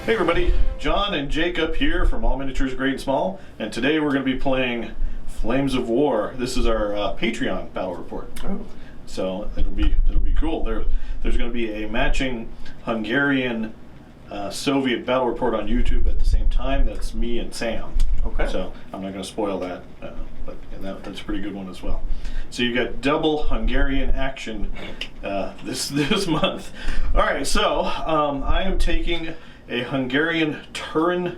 Hey everybody, John and Jacob here from All Miniatures Great and Small, and today we're going to be playing Flames of War. This is our Patreon battle report. Oh. So it'll be cool. There's going to be a matching Hungarian Soviet battle report on YouTube at the same time. That's me and Sam. Okay. So I'm not going to spoil that, but that's a pretty good one as well. So you've got double Hungarian action this month. All right, so I am taking a Hungarian Turan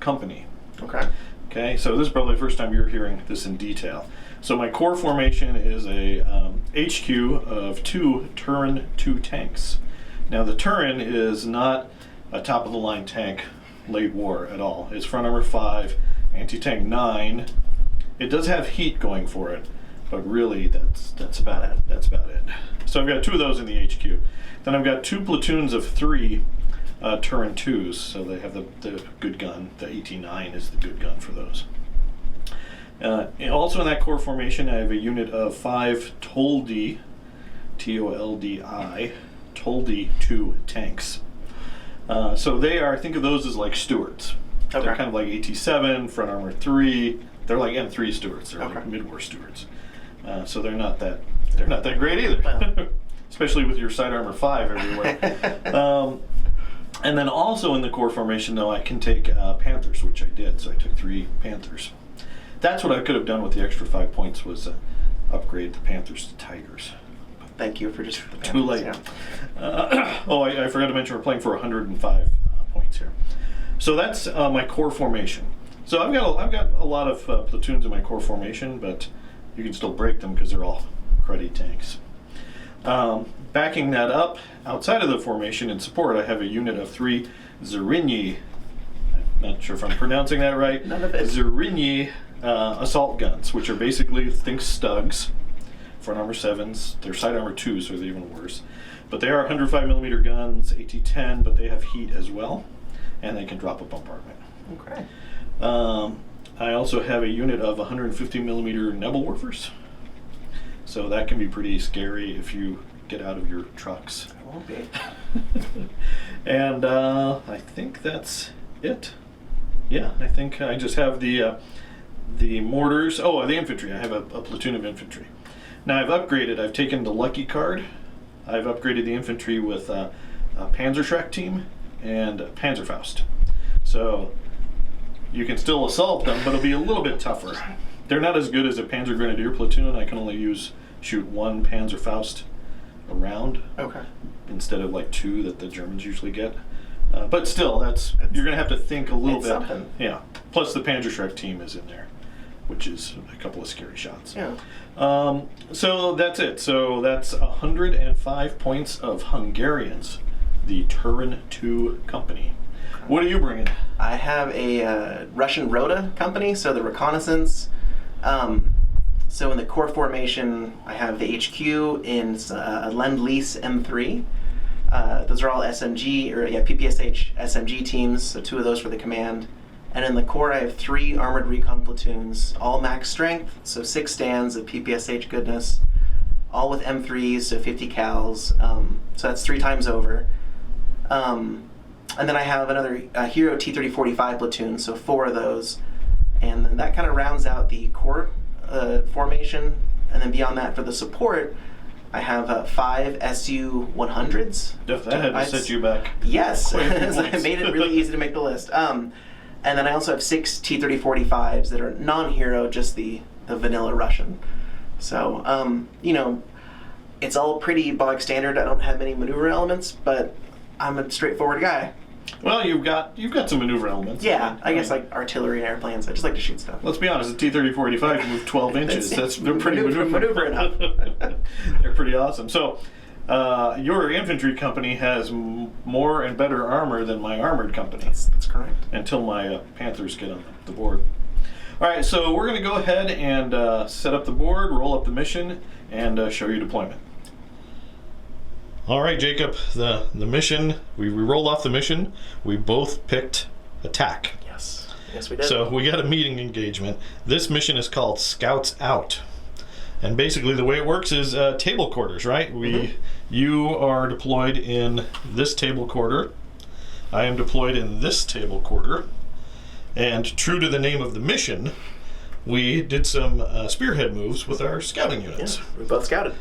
company. Okay. Okay, so this is probably the first time you're hearing this in detail. So my core formation is a HQ of 2 Turan 2 tanks. Now the Turan is not a top-of-the-line tank late war at all. It's front armor 5, anti-tank 9. It does have heat going for it, but really that's about it. That's about it. So I've got 2 of those in the HQ. Then I've got 2 platoons of 3 Turan 2s, so they have the good gun. The AT-9 is the good gun for those. Also in that core formation, I have a unit of 5 Toldi, T-O-L-D-I, Toldi 2 tanks. So they are, think of those as like Stuarts. Okay. They're kind of like AT-7, front armor 3. They're like M3 Stuarts. They're like mid-war Stuarts. So they're not that great either. Well. Especially with your side armor 5 everywhere. And then also in the core formation, though, I can take Panthers, which I did. So I took 3 Panthers. That's what I could have done with the extra 5 points, was upgrade the Panthers to Tigers. Thank you for just the Panthers. Too late. Yeah. I forgot to mention we're playing for 105 points here. So that's my core formation. So I've got a lot of platoons in my core formation, but you can still break them because they're all cruddy tanks. Backing that up, outside of the formation in support, I have a unit of 3 Zerinyi. I'm not sure if I'm pronouncing that right. None of it. Zerinyi assault guns, which are basically, think Stugs, front armor 7s. They're side armor 2s, so they're even worse. But they are 105mm guns, AT-10, but they have heat as well, and they can drop a bombardment. Okay. I also have a unit of 150mm Nebelwerfers. So that can be pretty scary if you get out of your trucks. I won't be. And I think that's it. Yeah, I think I just have the mortars. Oh, the infantry. I have a platoon of infantry. Now I've upgraded. I've taken the lucky card. I've upgraded the infantry with a Panzerschreck team and Panzerfaust. So you can still assault them, but it'll be a little bit tougher. They're not as good as a Panzer Grenadier platoon. I can only shoot 1 Panzerfaust a round. Okay. Instead of like 2 that the Germans usually get. But still, you're going to have to think a little bit. Something. Yeah. Plus the Panzerschreck team is in there, which is a couple of scary shots. Yeah. So that's it. So that's 105 points of Hungarians, the Turan 2 company. What are you bringing? I have a Russian Rota company, so the reconnaissance. So in the core formation, I have the HQ in a Lend-Lease M3. Those are all PPSH SMG teams, so 2 of those for the command. And in the core, I have 3 armored recon platoons, all max strength, so 6 stands of PPSH goodness, all with M3s, so 50 cals. So that's 3 times over. And then I have another Hero T-3045 platoon, so 4 of those. And then that kind of rounds out the core formation. And then beyond that, for the support, I have 5 Su-100s. That had to set you back. Yes, so I made it really easy to make the list. And then I also have 6 T-3045s that are non-hero, just the vanilla Russian. So, it's all pretty bog standard. I don't have many maneuver elements, but I'm a straightforward guy. Well, you've got some maneuver elements. Yeah, I guess like artillery and airplanes. I just like to shoot stuff. Let's be honest, the T-3045 can move 12 inches. They're pretty maneuver enough. They're pretty awesome. So, your infantry company has more and better armor than my armored company. That's correct. Until my Panthers get on the board. All right, so we're going to go ahead and set up the board, roll up the mission, and show you deployment. All right, Jacob, the mission, we rolled off the mission. We both picked attack. Yes. Yes, we did. So we got a meeting engagement. This mission is called Scouts Out. And basically the way it works is table quarters, right? You are deployed in this table quarter. I am deployed in this table quarter, and true to the name of the mission, we did some spearhead moves with our scouting units. Yeah, we both scouted.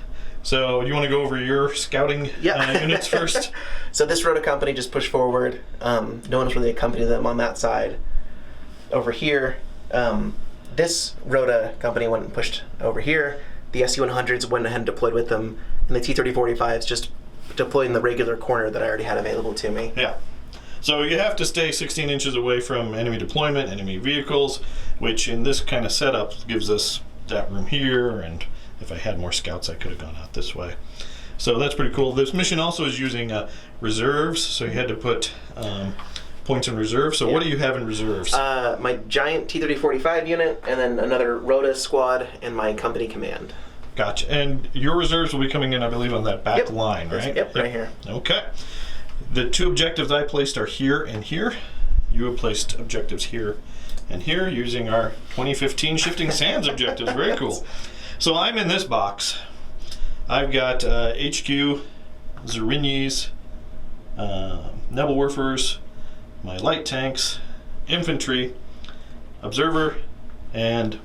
So you want to go over your scouting units first? So this Rota company just pushed forward. No one's really accompanied them on that side. Over here, this Rota company went and pushed over here. The SU-100s went ahead and deployed with them, and the T-3045s just deployed in the regular corner that I already had available to me. Yeah. So you have to stay 16 inches away from enemy deployment, enemy vehicles, which in this kind of setup gives us that room here, and if I had more scouts, I could have gone out this way. So that's pretty cool. This mission also is using reserves, so you had to put points in reserve. So what do you have in reserves? My giant T-3045 unit, and then another Rota squad, and my company command. Gotcha. And your reserves will be coming in, I believe, on that back line, right? Yep, right here. Okay. The two objectives I placed are here and here. You have placed objectives here and here using our 2015 Shifting Sands objectives. Very cool. So I'm in this box. I've got HQ, Zerinyis, Nebelwerfers, my light tanks, infantry, observer, and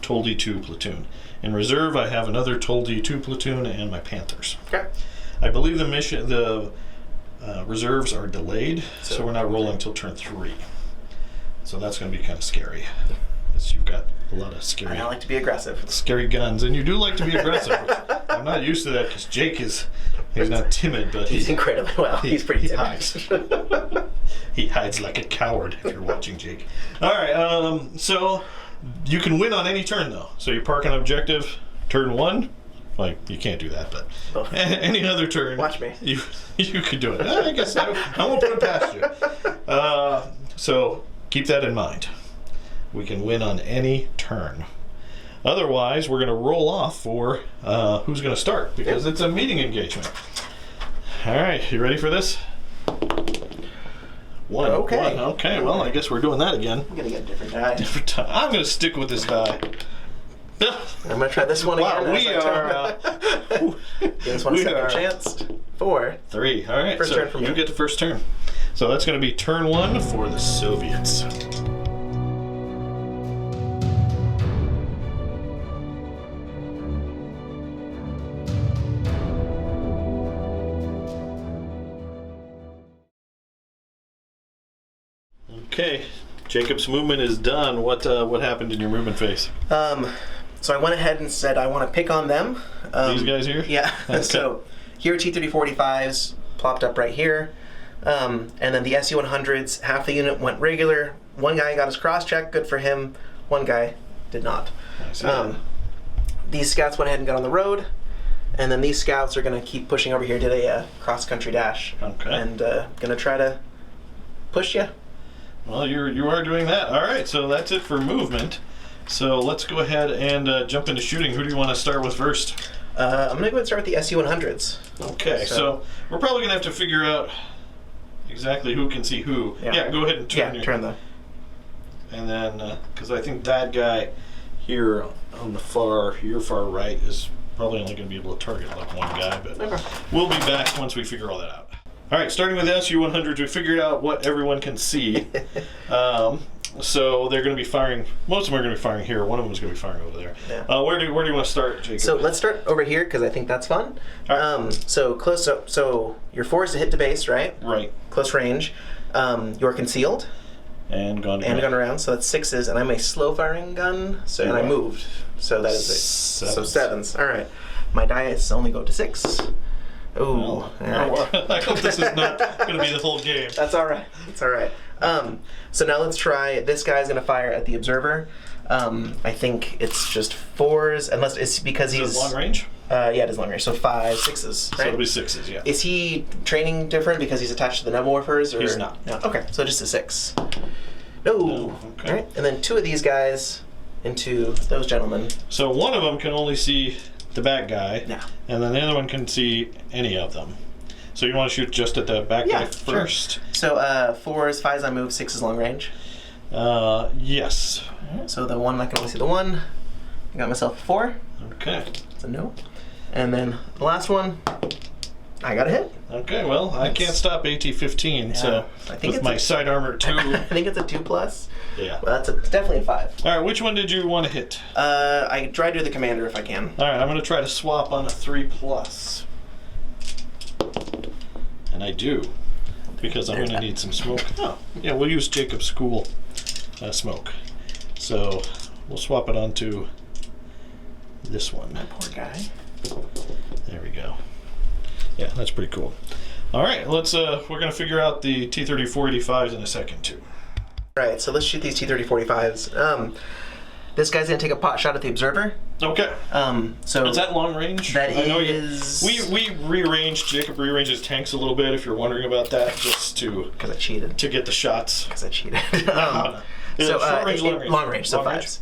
Toldi 2 platoon. In reserve, I have another Toldi 2 platoon and my Panthers. Okay. I believe the reserves are delayed, so we're not rolling till turn 3. So that's going to be kind of scary. Because you've got a lot of scary. I like to be aggressive. Scary guns, and you do like to be aggressive. I'm not used to that because Jake he's not timid, but he's incredibly well. He's pretty timid. Hides. He hides like a coward if you're watching Jake. All right, so you can win on any turn though. So you park an objective, turn 1. Like, you can't do that, but any other turn. Watch me. You could do it. I guess I won't put it past you. So keep that in mind. We can win on any turn. Otherwise, we're going to roll off for who's going to start, because it's a meeting engagement. All right, you ready for this? One. Okay, well, I guess we're doing that again. I'm going to get a different die. I'm going to stick with this die. I'm going to try this one again. Wow, we are... Give this one a second chance. 4. 3. All right, first turn for me. You get the first turn. So that's going to be turn 1 for the Soviets. Okay, Jacob's movement is done. What happened in your movement phase? So I went ahead and said I want to pick on them. These guys here? Yeah. Okay. So here T-3045s plopped up right here. And then the SU-100s, half the unit went regular. One guy got his cross-check, good for him. One guy did not. I see. These scouts went ahead and got on the road. And then these scouts are going to keep pushing over here, did a cross-country dash. Okay. And going to try to push you. Well, you are doing that. All right, so that's it for movement. So let's go ahead and jump into shooting. Who do you want to start with first? I'm going to go and start with the SU-100s. Okay, so we're probably going to have to figure out exactly who can see who. Yeah, go ahead and turn. Turn them. And then, because I think that guy here on your far right is probably only going to be able to target like one guy, but we'll be back once we figure all that out. All right, starting with the SU-100s, we figured out what everyone can see. So they're going to be firing. Most of them are going to be firing here. One of them is going to be firing over there. Yeah. Where do you want to start, Jacob? So let's start over here because I think that's fun. Right. So close. So you're forced to hit to base, right? Right. Close range. You're concealed. And gone around. So that's 6s, and I'm a slow firing gun. So and I moved. So that is 7s. So 7s. All right. My dice only go to 6. Ooh. All right. I hope this is not going to be the whole game. That's all right. It's all right. So now let's try. This guy's going to fire at the observer. I think it's just 4s, unless it's because he's long range. Yeah, it is long range. So 5, 6s. Right? So it'll be 6s. Yeah. Is he training different because he's attached to the Nebelwerfers? Or? He's not. No. Okay, so just a 6. No. Okay. All right, and then 2 of these guys into those gentlemen. So one of them can only see the back guy. Yeah. And then the other one can see any of them. So you want to shoot just at the back guy first? Sure. So 4s, 5s I move, 6s long range. Yes. So the one I can only see the 1. I got myself a 4. Okay. It's a no. And then the last one. I got a hit. Okay, well, I can't stop AT-15, so I think with my side armor 2. I think it's a 2+. Yeah. Well, it's definitely a 5. All right, which one did you want to hit? I try to do the commander if I can. All right, I'm going to try to swap on a 3+. And I do, because I'm going to need some smoke. Oh, yeah, we'll use Jacob's School smoke. So we'll swap it onto this one. Poor guy. There we go. Yeah, that's pretty cool. All right, let's. We're going to figure out the T-34-85s in a second too. All right, so let's shoot these T-34-85s. This guy's gonna take a pot shot at the observer. Okay. So is that long range? That is. We rearranged. Jacob rearranged his tanks a little bit. If you're wondering about that, just to because I cheated. To get the shots. Because I cheated. So short range, long range. So long 5s. Range?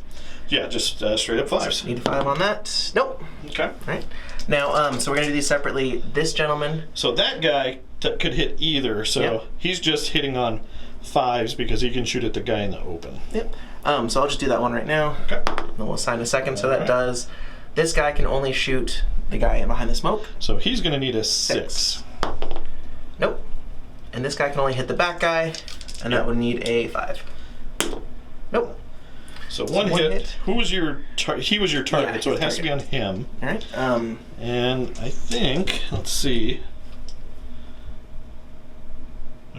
Yeah, just straight up 5s. So need a 5 on that. Nope. Okay. All right. Now, so we're gonna do these separately. This gentleman. So that guy could hit either. So he's just hitting on 5s because he can shoot at the guy in the open. Yep. So I'll just do that one right now. Okay. Then we'll assign a second. So that does. This guy can only shoot the guy in behind the smoke. So he's going to need a 6. Nope. And this guy can only hit the back guy, and that would need a 5. Nope. So one hit. Who was your? He was your target. So it has to be on him. All right. And I think let's see.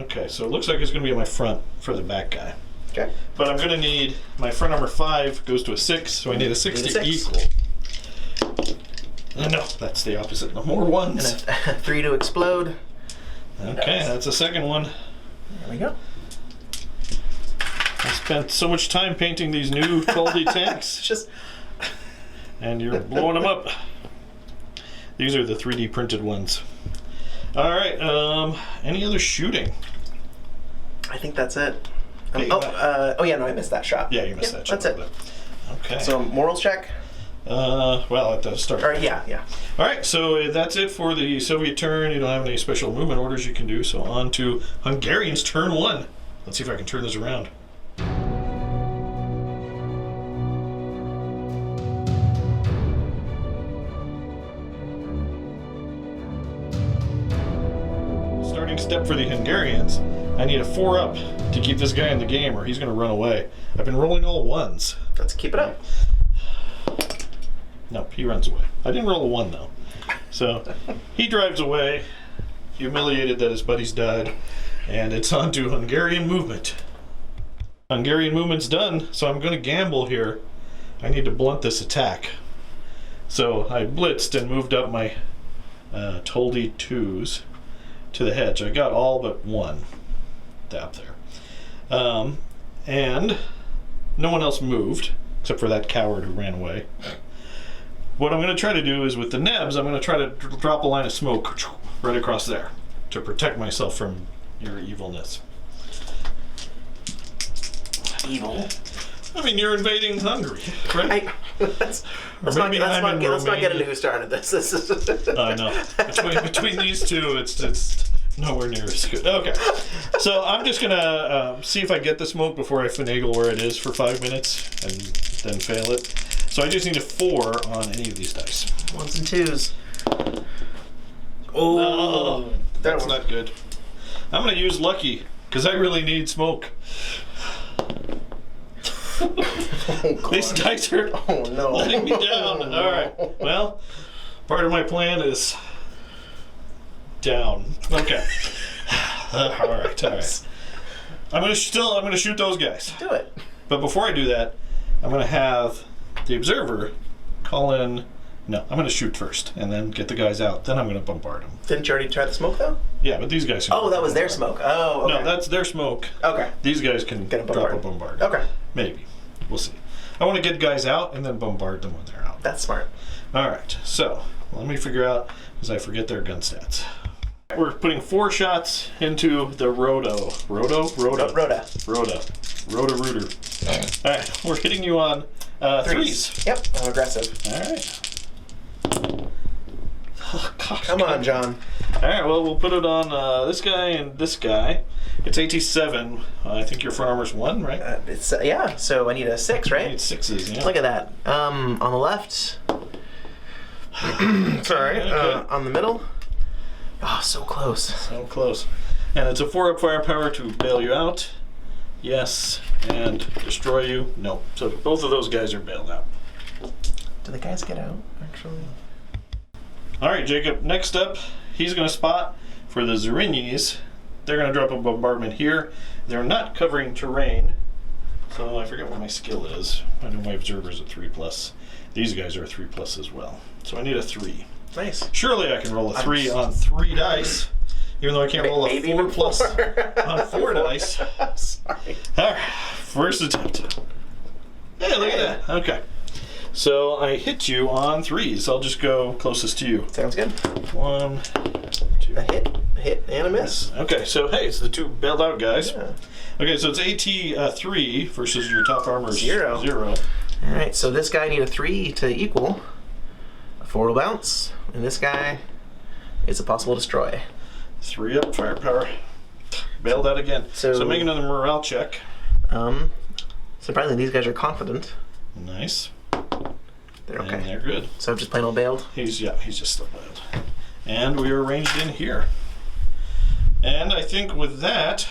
Okay, so it looks like it's going to be on my front for the back guy. Okay. But I'm going to need, my front armor 5 goes to a 6, so I need a 6 to equal. No, that's the opposite. No more 1s. And a 3 to explode. Okay, that's the second one. There we go. I spent so much time painting these new Tuldi tanks. Just. And you're blowing them up. These are the 3D printed ones. All right, any other shooting? I think that's it. Yeah, yeah, no, I missed that shot. Yeah, you missed that shot. That's it. Okay. So morals check. Well, it does start. All right, yeah. All right, so that's it for the Soviet turn. You don't have any special movement orders you can do. So on to Hungarians turn 1. Let's see if I can turn this around. Starting step for the Hungarians. I need a 4-up to keep this guy in the game or he's going to run away. I've been rolling all 1s. Let's keep it up. No, he runs away. I didn't roll a 1 though. So he drives away, humiliated that his buddies died, and it's on to Hungarian movement. Hungarian movement's done, so I'm going to gamble here. I need to blunt this attack. So I blitzed and moved up my Tuldi 2s to the hedge. I got all but 1 up there. And no one else moved, except for that coward who ran away. What I'm going to try to do is with the nebs, I'm going to try to drop a line of smoke right across there to protect myself from your evilness. Evil? I mean, you're invading Hungary, right? Let's not get into who started this. I know. Between these two, it's nowhere near as good. Okay. So I'm just going to see if I get the smoke before I finagle where it is for 5 minutes and then fail it. So I just need a 4 on any of these dice. 1s and 2s. Oh, that's not good. I'm going to use lucky because I really need smoke. These dice are letting me down. All right. Well, part of my plan is down. Okay. All right. I'm gonna shoot those guys. Do it. But before I do that, I'm gonna have the observer call in. No, I'm gonna shoot first and then get the guys out. Then I'm gonna bombard them. Didn't you already try the smoke though? Yeah, but these guys. Oh, that was their smoke. Oh, okay. No, that's their smoke. Okay. These guys can drop a bombard. Okay. Maybe. We'll see. I want to get guys out and then bombard them when they're out. That's smart. All right. So let me figure out, because I forget their gun stats. We're putting 4 shots into the Rota. Rota. Rooter. All right. We're hitting you on 3s. Yep. I'm aggressive. All right. Oh, gosh, Come on, John. All right. Well, we'll put it on this guy and this guy. It's AT7. I think your front armor's 1, right? Yeah. So I need a 6, right? I need 6s. Yeah. Look at that. On the left. Sorry. Okay. On the middle. Oh, so close. So close. And it's a 4-up firepower to bail you out. Yes. And destroy you. No. So both of those guys are bailed out. Do the guys get out, actually? All right, Jacob. Next up, he's going to spot for the Zurinyis. They're going to drop a bombardment here. They're not covering terrain. So I forget what my skill is. I know my observer's a 3+. These guys are a 3+ as well. So I need a 3. Nice. Surely I can roll a 3 on 3 dice. Even though I can't roll a 4+ on 4 dice. Sorry. All right, first attempt. Hey, look at that. Okay. So I hit you on 3s. I'll just go closest to you. Sounds good. 1, 2. A hit, and a miss. Okay, so hey, it's the 2 bailed out guys. Yeah. Okay, so it's AT 3 versus your top armor's 0. 0. All right, so this guy need a 3 to equal. A 4 will bounce, and this guy is a possible destroy. 3-up firepower. Bailed out again. So make another morale check. Surprisingly, these guys are confident. Nice. They're okay. And they're good. So I'm just plain old bailed? He's just still bailed. And we are arranged in here. And I think with that,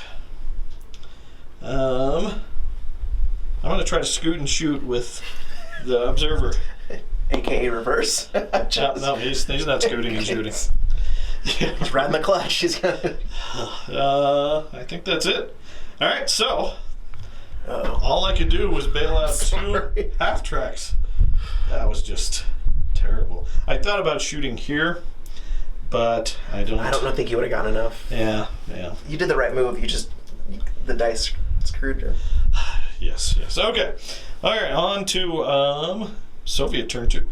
I'm going to try to scoot and shoot with the observer. AKA reverse? No, he's not scooting and shooting. He's riding the clutch. He's gonna... I think that's it. All right, so all I could do was bail out 2 half tracks. That was just terrible. I thought about shooting here, but I don't think you would have gotten enough. Yeah. You did the right move. The dice screwed you. Yes. Okay. All right, on to Soviet turn 2.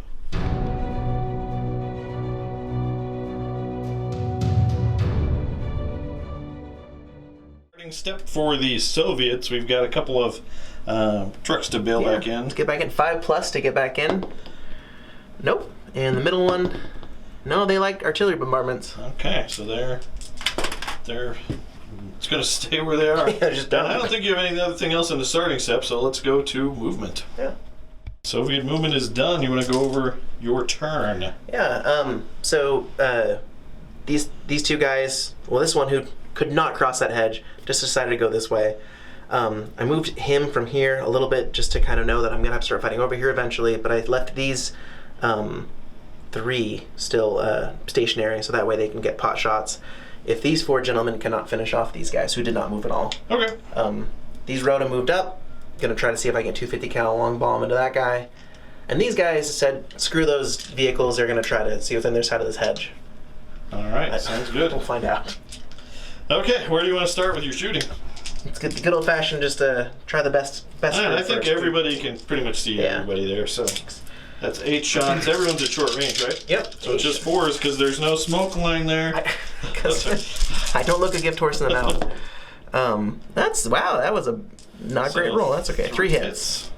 Step for the Soviets. We've got a couple of trucks to bail back in. Let's get back in. 5+ to get back in. Nope. And the middle one, no, they like artillery bombardments. Okay, so they're it's going to stay where they are. Yeah, just done. I don't think you have any other thing else in the starting step, so let's go to movement. Yeah. Soviet movement is done. You want to go over your turn? Yeah. So these 2 guys. Well, this one who could not cross that hedge just decided to go this way. I moved him from here a little bit just to kind of know that I'm going to have to start fighting over here eventually, but I left these 3 still stationary so that way they can get pot shots. If these 4 gentlemen cannot finish off these guys who did not move at all. Okay. These Rota moved up. Going to try to see if I can 250 cal long bomb into that guy. And these guys said, screw those vehicles, they're going to try to see what's on their side of this hedge. All right, sounds good. We'll find out. Okay, where do you want to start with your shooting? It's good old fashioned, just try the best. I think everybody can pretty much see everybody there, so that's 8 shots. Everyone's at short range, right? Yep. So it's just 4s because there's no smoke line there. I don't look a gift horse in the mouth. That was a not great roll. That's okay. 3 hits.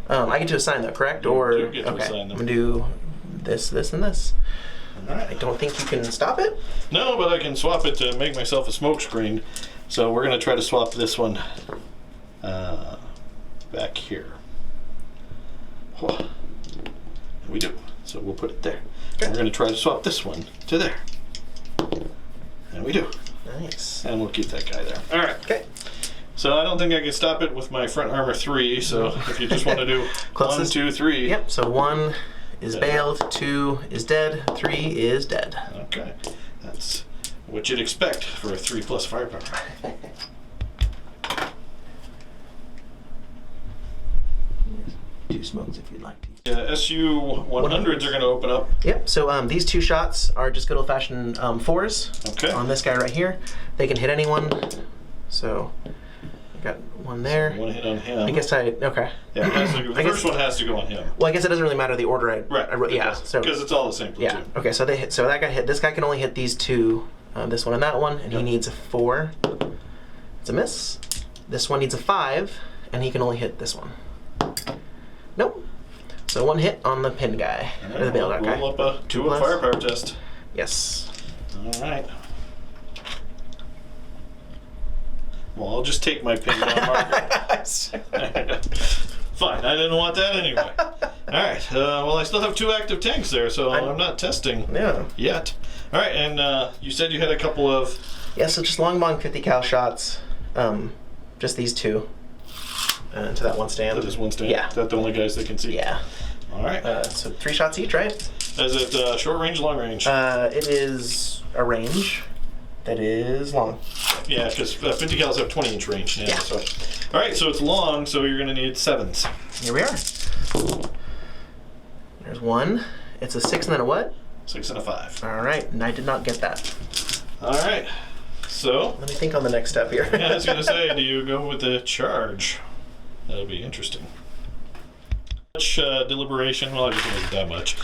I get to assign that, correct? Or you get to assign them. I'm gonna do this, and this. All right. I don't think you can stop it. No, but I can swap it to make myself a smoke screen. So we're going to try to swap this one back here. We do. So we'll put it there. Okay. We're going to try to swap this one to there. And we do. Nice. And we'll keep that guy there. All right. Okay. So I don't think I can stop it with my front armor 3. So if you just want to do 1, 2, 3. Yep. So 1 is bailed, 2 is dead, 3 is dead. Okay. That's what you'd expect for a 3+ firepower. 2 smokes if you'd like to. Yeah, SU 100s are going to open up. Yep, so these 2 shots are just good old-fashioned 4s. Okay. On this guy right here. They can hit anyone. So I got 1 there. So 1 hit on him. I guess okay. Yeah, the first one has to go on him. Well, I guess it doesn't really matter the order I wrote. Yeah, because it's all the same platoon. Yeah. Okay, so they hit. So that guy hit. This guy can only hit these 2, this one and that one, and he needs a 4. It's a miss. This one needs a 5, and he can only hit this one. Nope. So 1 hit on the pin guy, or the bailed out guy. Roll up a 2-up firepower test. Yes. All right. Well, I'll just take my pin down marker. Fine, I didn't want that anyway. All right, well, I still have 2 active tanks there, so I'm not testing yet. All right, and you said you had a couple of... Yeah, so just long bong 50 cal shots. Just these 2. To that one stand. That is one stand? Yeah. Is that the only guys that can see? Yeah. All right. So 3 shots each, right? Is it short range, long range? It is a range that is long. Yeah, because 50 cals have 20-inch range now. Yeah. So. All right, so it's long, so you're going to need 7s. Here we are. There's 1. It's a 6 and then a what? 6 and a 5. All right, and I did not get that. All right. So... Let me think on the next step here. Yeah, I was going to say, do you go with the charge? That'll be interesting. Much deliberation, well, I just wasn't that much.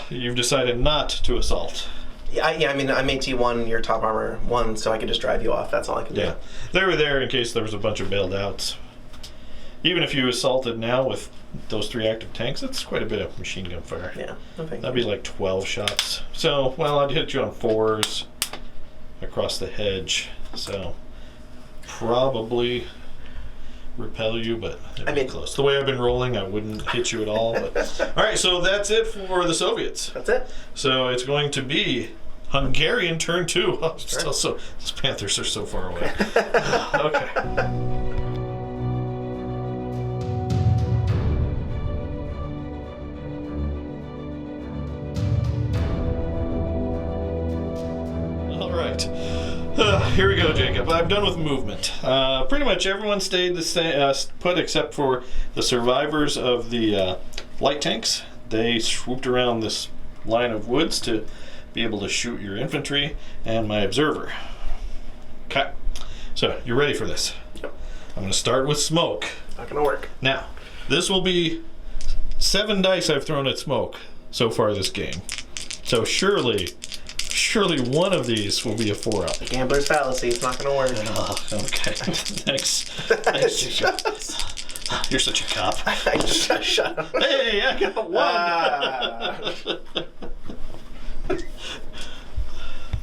You've decided not to assault. Yeah, I mean, I made T1 your top armor 1, so I could just drive you off. That's all I can do. Yeah, they were there in case there was a bunch of bailed outs. Even if you assaulted now with those 3 active tanks, that's quite a bit of machine gun fire. Yeah, okay. That'd be like 12 shots. So, well, I'd hit you on 4s across the hedge. So, probably repel you, but it'd be close. The way I've been rolling, I wouldn't hit you at all. But all right, so that's it for the Soviets. That's it. So it's going to be Hungarian turn 2. Oh, Sure. so these Panthers are so far away. Okay. Here we go, Jacob. I'm done with movement. Pretty much everyone stayed the same, put except for the survivors of the light tanks. They swooped around this line of woods to be able to shoot your infantry and my observer. Okay. So, you're ready for this? Yep. I'm going to start with smoke. Not gonna work. Now, this will be 7 dice I've thrown at smoke so far this game. So surely one of these will be a 4-up. Gambler's fallacy. It's not gonna work. Oh, okay. Thanks. You're such a cop. Shut up. Hey, I got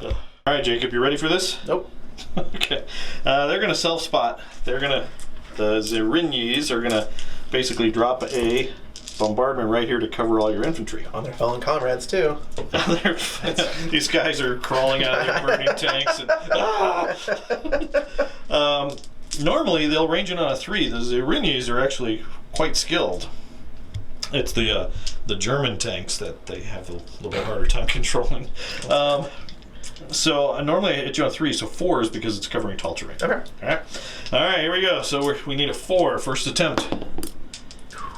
1. All right, Jacob, you ready for this? Nope. Okay. They're gonna self-spot. The Zirinyis are gonna basically drop a bombardment right here to cover all your infantry. On their fallen comrades too. These guys are crawling out of their burning tanks. And, normally they'll range in on a 3. The Zirinyis are actually quite skilled. It's the German tanks that they have a little bit harder time controlling. So normally I hit you on 3, so 4 is because it's covering tall terrain. Okay. All right, here we go. So we need a 4. First attempt.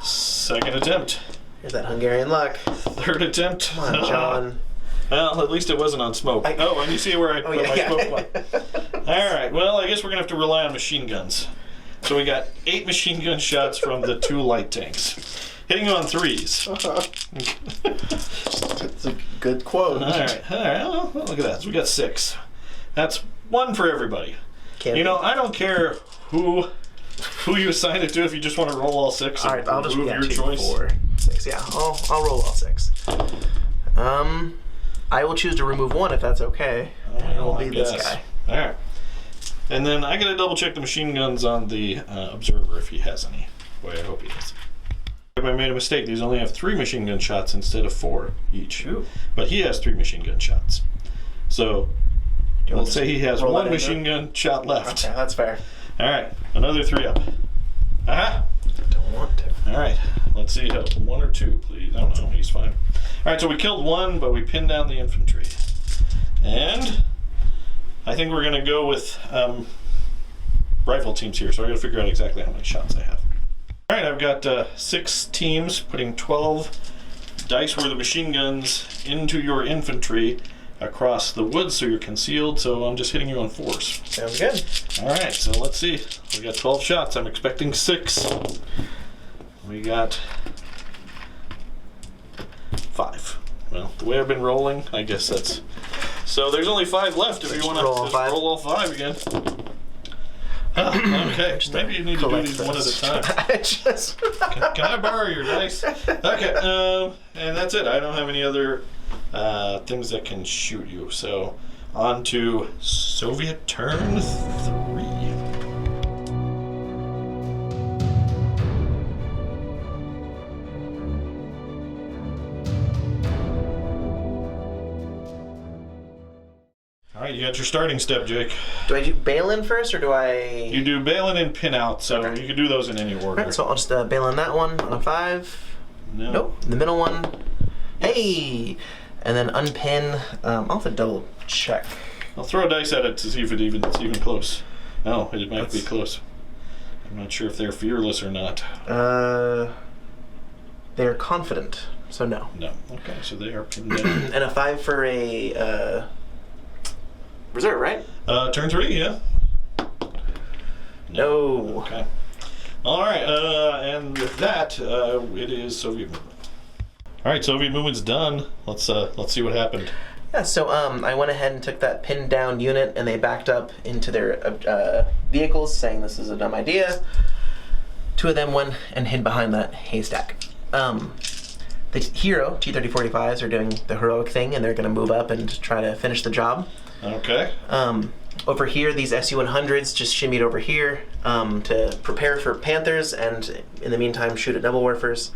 Second attempt. Here's that Hungarian luck. Third attempt. Come on, John. Well, at least it wasn't on smoke. Oh, and you see where I put my smoke one. All right, well, I guess we're going to have to rely on machine guns. So we got 8 machine gun shots from the 2 light tanks. Hitting you on 3s. That's a good quote. All right. Well, look at that. So we got 6. That's 1 for everybody. You know, I don't care who you assign it to. If you just want to roll all 6, all right, I'll just remove your 2, choice. 4, 6. Yeah, I'll roll all 6. I will choose to remove 1 if that's okay. It will be this guy. All right. And then I got to double check the machine guns on the observer if he has any. Boy, I hope he does. I made a mistake. These only have 3 machine gun shots instead of 4 each. Ooh. But he has 3 machine gun shots. So let's say he has 1 machine gun shot left. Okay, that's fair. All right, another 3-up. Don't want to. All right, let's see. 1 or 2, please. I don't know. He's fine. All right, so we killed 1, but we pinned down the infantry. And I think we're going to go with rifle teams here, so I got to figure out exactly how many shots I have. All right, I've got 6 teams putting 12 dice worth of machine guns into your infantry across the woods so you're concealed, so I'm just hitting you on 4s. Sounds good. All right, so let's see. We got 12 shots. I'm expecting 6. We got 5. Well, the way I've been rolling, I guess that's... So there's only 5 left if you want to roll all 5 again. Okay, maybe you need to do these one at a time. Can I borrow your dice? Okay, and that's it. I don't have any other things that can shoot you. So on to Soviet turn 3. you got your starting step, Jake. Do I do bail in first, or do I? You do bail in and pin out, so Okay. you can do those in any order. Alright, so I'll just bail in that one on a 5. No. Nope. The middle one. Hey! And then unpin. I'll have to double check. I'll throw a dice at it to see if it's even close. No, it might be close. I'm not sure if they're fearless or not. They're confident, so no. No. Okay, so they are pinned down. And a 5 for a reserve, right? Turn 3, yeah. No. Okay. All right, and with that, it is Soviet movement. All right, Soviet movement's done. Let's see what happened. Yeah, so I went ahead and took that pinned down unit, and they backed up into their vehicles, saying this is a dumb idea. 2 of them went and hid behind that haystack. The hero, T-3045s, are doing the heroic thing, and they're going to move up and try to finish the job. Okay. Over here, these Su-100s just shimmied over here to prepare for Panthers, and in the meantime, shoot at Double Warfers.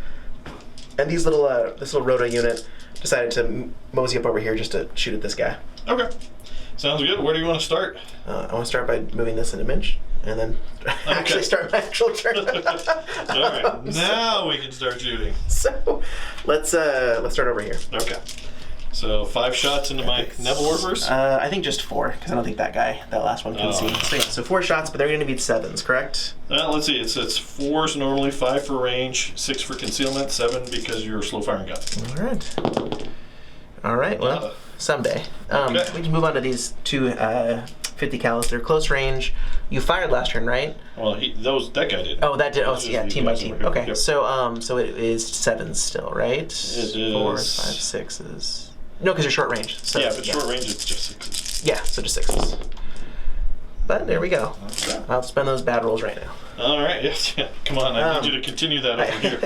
And these little, this little Rota unit decided to mosey up over here just to shoot at this guy. Okay. Sounds good. Where do you want to start? I want to start by moving this into Minch, and then actually start my actual turn. All right. Now we can start shooting. So let's start over here. Okay. So 5 shots into my Neville Warfers? I think just 4, because I don't think that last one can see. So yeah, so 4 shots, but they're going to be 7s, correct? Let's see. It's 4s normally, 5 for range, 6 for concealment, 7 because you're a slow firing gun. All right. All right. Well, someday. Okay. We can move on to these 2 50 calibers. They're close range. You fired last turn, right? Well, that guy did. Oh, that did. Oh, yeah, team by team. Okay. Yep. So it is 7s still, right? It is 4s, 5s, 6s. No, because you're short range. So, yeah, if it's short range, it's just 6s. Yeah, so just 6s. But there we go. Okay. I'll spend those bad rolls right now. All right. Yes. Yeah. Come on. I need you to continue that over here.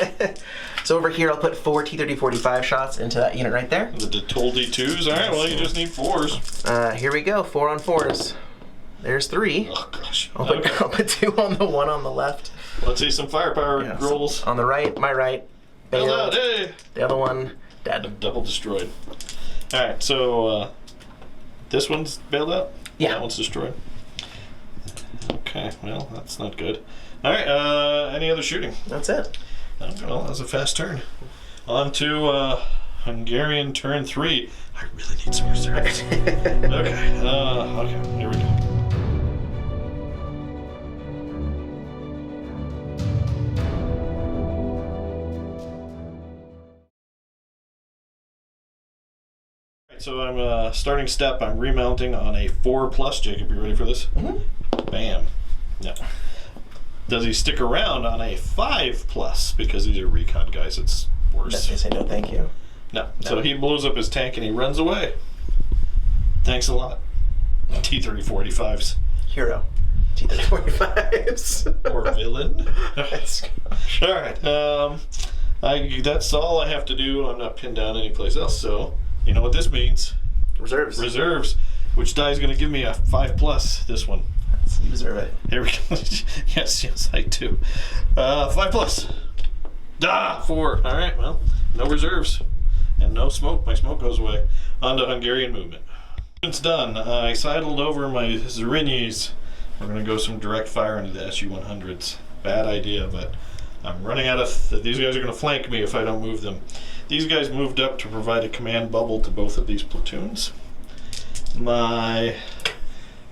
So over here, I'll put 4 T-3045 shots into that unit right there. The total D2s. All right. Well, you just need 4s. Here we go. 4 on 4s. There's 3. Oh gosh. I'll put 2 on the one on the left. Let's see some firepower rolls. On the right, my right. Bailed. Hey. The other one, dead. Double destroyed. All right. So this one's bailed out. Yeah. That one's destroyed. Okay. Well, that's not good. All right. Any other shooting? That's it. Okay, well, that was a fast turn. On to Hungarian turn 3. I really need some reserves. Okay, here we go. Alright, so I'm starting step. I'm remounting on a 4+. Jacob, you ready for this? Mm-hmm. Bam. Yeah. Does he stick around on a 5+? Because these are recon guys, it's worse. They say no, thank you. No. So he blows up his tank and he runs away. Thanks a lot. T-3045s. Hero. T-3045s. Or villain. All right. That's all I have to do. I'm not pinned down anyplace else. So you know what this means? Reserves. Reserves. Which die is going to give me a 5+? This one. You deserve it. Here we go. Yes, I do. 5+. 4. All right, well, no reserves. And no smoke. My smoke goes away. On to Hungarian movement. It's done. I sidled over my Zerinis. We're going to go some direct fire into the Su-100s. Bad idea, but I'm running out of... These guys are going to flank me if I don't move them. These guys moved up to provide a command bubble to both of these platoons. My...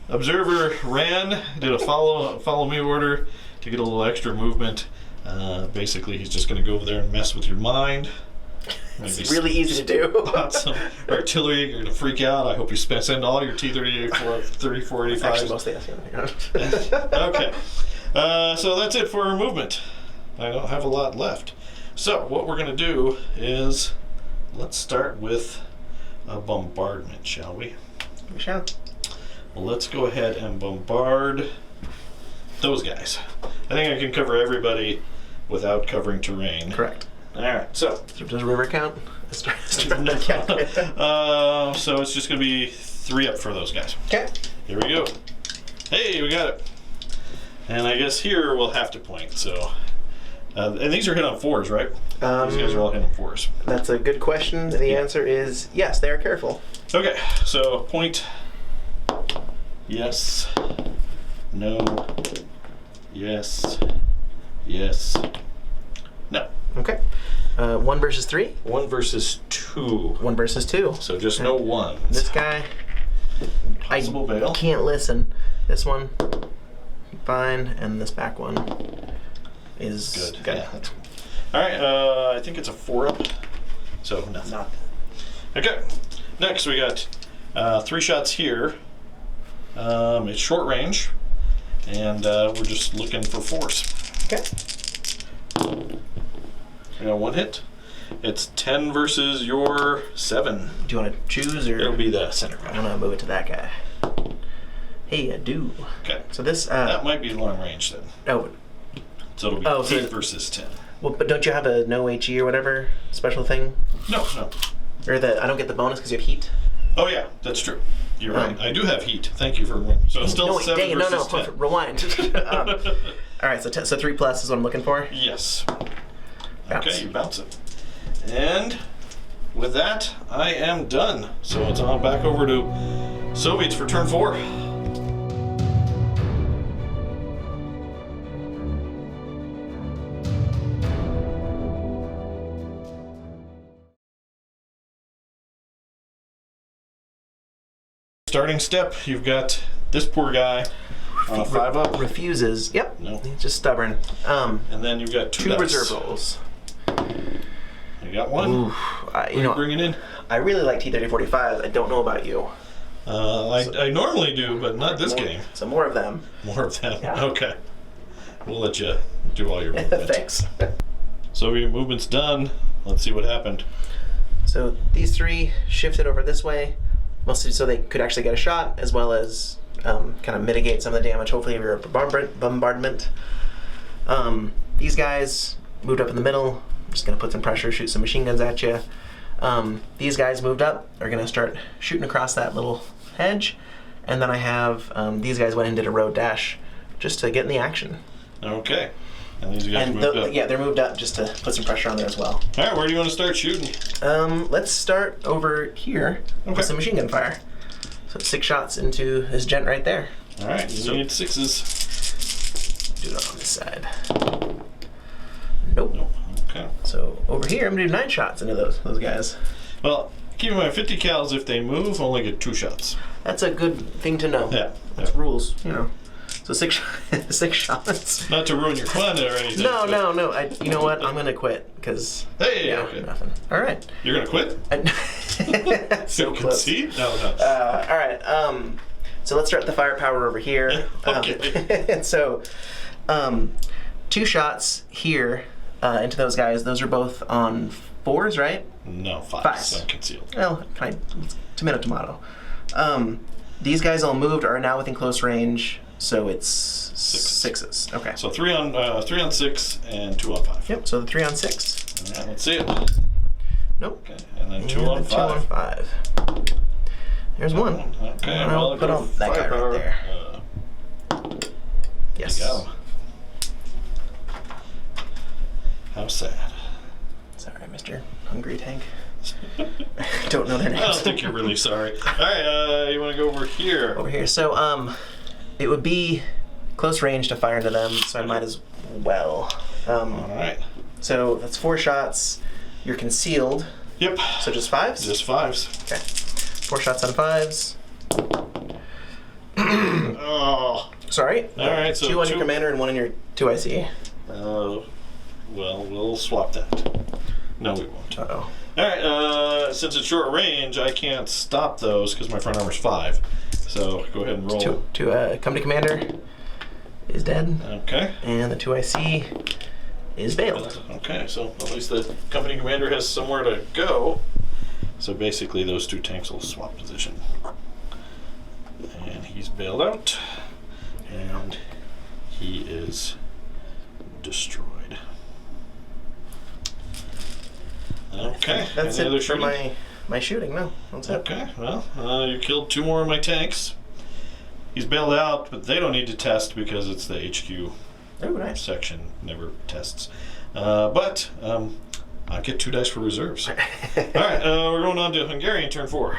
observer ran, did a follow me order to get a little extra movement. Basically, he's just going to go over there and mess with your mind. It's really easy to do. Some artillery, you're going to freak out. I hope you send all your T-3485s. Actually, mostly yes. Okay. So that's it for our movement. I don't have a lot left. So what we're going to do is, let's start with a bombardment, shall we? We shall. Well, let's go ahead and bombard those guys. I think I can cover everybody without covering terrain. Correct. All right, so. Does river count? So it's just going to be 3 up for those guys. Okay. Here we go. Hey, we got it. And I guess here we'll have to point, so. And these are hit on 4s, right? These guys are all hit on 4s. That's a good question. The answer is yes, they are careful. Okay, so point Yes. No. Yes. Yes. No. Okay. 1 versus 3? 1 versus 2. 1 versus 2. So just no ones. This guy, Possible bail. can't listen. This one, fine, and this back one is Good. Yeah. All right. I think it's a 4-up. So nothing. Not. Okay. Next we got 3 shots here. It's short range, and we're just looking for force. Okay. I got 1 hit. It's 10 versus your 7. Do you want to choose or? It'll be the center guy. I'm gonna move it to that guy. Hey, I do. Okay. So this. That might be long range then. Oh. So it'll be Oh, 8 so- versus 10. Well, but don't you have a no HE or whatever special thing? No. Or I don't get the bonus because you have heat. Oh yeah, that's true. You're right. I do have heat. Thank you for. So it's still No, wait, 7 dang it, versus no, 10. rewind. All right, so 3 plus is what I'm looking for. Yes. Bounce. Okay, you bounce it. And with that, I am done. So it's on back over to Soviets for turn 4. Starting step, you've got this poor guy on a 5-up. Refuses. Yep. No. He's just stubborn. And then you've got 2 2 dice. reserve rolls. You got 1. Ooh, What are you bringing in? I really like T3045s. I don't know about you. I normally do, but not this game. So more of them. More of them. Yeah. Okay. We'll let you do all your movement. Thanks. So your movement's done. Let's see what happened. So these 3 shifted over this way, mostly so they could actually get a shot, as well as kind of mitigate some of the damage, hopefully, of your bombardment. These guys moved up in the middle. I'm just going to put some pressure, shoot some machine guns at you. These guys moved up, are going to start shooting across that little hedge. And then I have these guys went and did a road dash just to get in the action. Okay. And these guys moved up. Yeah, they're moved up just to put some pressure on there as well. All right, where do you want to start shooting? Let's start over here with some machine gun fire. So 6 shots into this gent right there. All right, you need 6s. Do it on this side. Nope. Okay. So over here, I'm gonna do 9 shots into those guys. Well, keep in mind, 50 cals, if they move, only get 2 shots. That's a good thing to know. Yeah. That's rules, you know. So 6 shots. Not to ruin your fun or anything. No. but- You know what? I'm gonna quit because. Hey, Yeah, okay. nothing. All right. You're going to quit? So You close. concede? No. All right. So let's start the firepower over here. Okay. So, 2 shots here into those guys. Those are both on 4s, right? No, 5s. 5s. Unconcealed. Well, tomato. These guys all moved, are now within close range, so it's 6s. Okay. So 3 on 6 and 2 on 5. Yep. So the 3 on 6. All right, let's see it. Nope. Okay, and then 2 And on the 2 5. on 5. There's 1. Okay, I'll well, put on that guy firepower. right there. Yes. There you go. How sad. Sorry, Mr. Hungry Tank. Don't know their names. I don't think you're really sorry. All right, you want to go over here? Over here. So, it would be close range to fire into them, so I might as well. All right. So that's 4 shots. You're concealed. Yep. So just 5s? Just 5s. Okay. 4 shots on 5s. Oh. Sorry. All right, so 2 on your 2 commander and 1 on your 2IC. Well, we'll swap that. No, we won't. Uh-oh. All right, since it's short range, I can't stop those because my front armor's 5. So go ahead and roll. Come to commander is dead. Okay. And the 2IC is bailed. Okay, so at least the company commander has somewhere to go. So basically those 2 tanks will swap position. And he's bailed out. And he is destroyed. Okay. That's any other it for shooting? my shooting. No, that's it. Okay, well, you killed 2 more of my tanks. He's bailed out, but they don't need to test because it's the HQ Oh, nice. section, never tests. But I get 2 dice for reserves. All right, we're going on to Hungarian turn 4.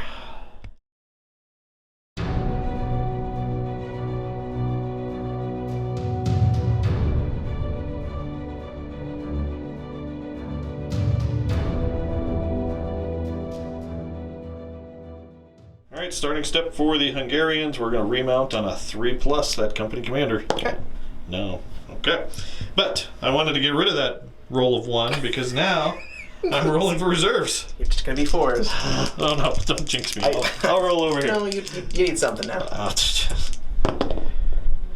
All right, starting step for the Hungarians. We're going to remount on a 3+, that company commander. Okay. No. Okay. But I wanted to get rid of that roll of 1 because now I'm rolling for reserves. You're just going to be 4s. Oh, no. Don't jinx me. I'll roll over here. No, you need something now.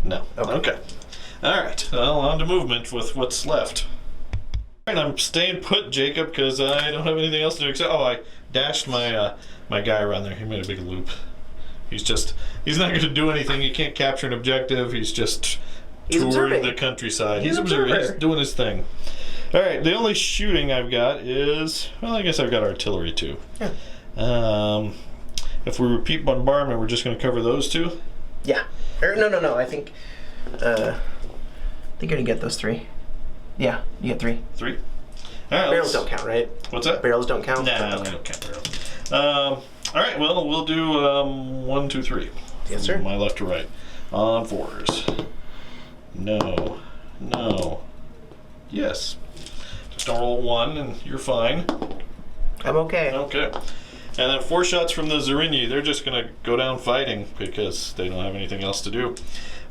No. Okay. All right. Well, on to movement with what's left. All right, I'm staying put, Jacob, because I don't have anything else to do except... Oh, I dashed my my guy around there. He made a big loop. He's not going to do anything. He can't capture an objective. He's just touring the countrify. He's observing. He's doing his thing. All right, the only shooting I've got is... Well, I guess I've got artillery, too. Yeah. If we repeat bombardment, we're just going to cover those 2? Yeah. No. I think you're going to get those 3. Yeah, you get 3. 3? All right, barrels don't count, right? What's that? Barrels don't count? Nah, they don't count barrels. All right, well, we'll do 1, 2, 3. Yes, sir. From my left to right. On 4s. No. Yes. Just don't roll 1 and you're fine. I'm okay. Okay. And then 4 shots from the Zarini. They're just going to go down fighting because they don't have anything else to do.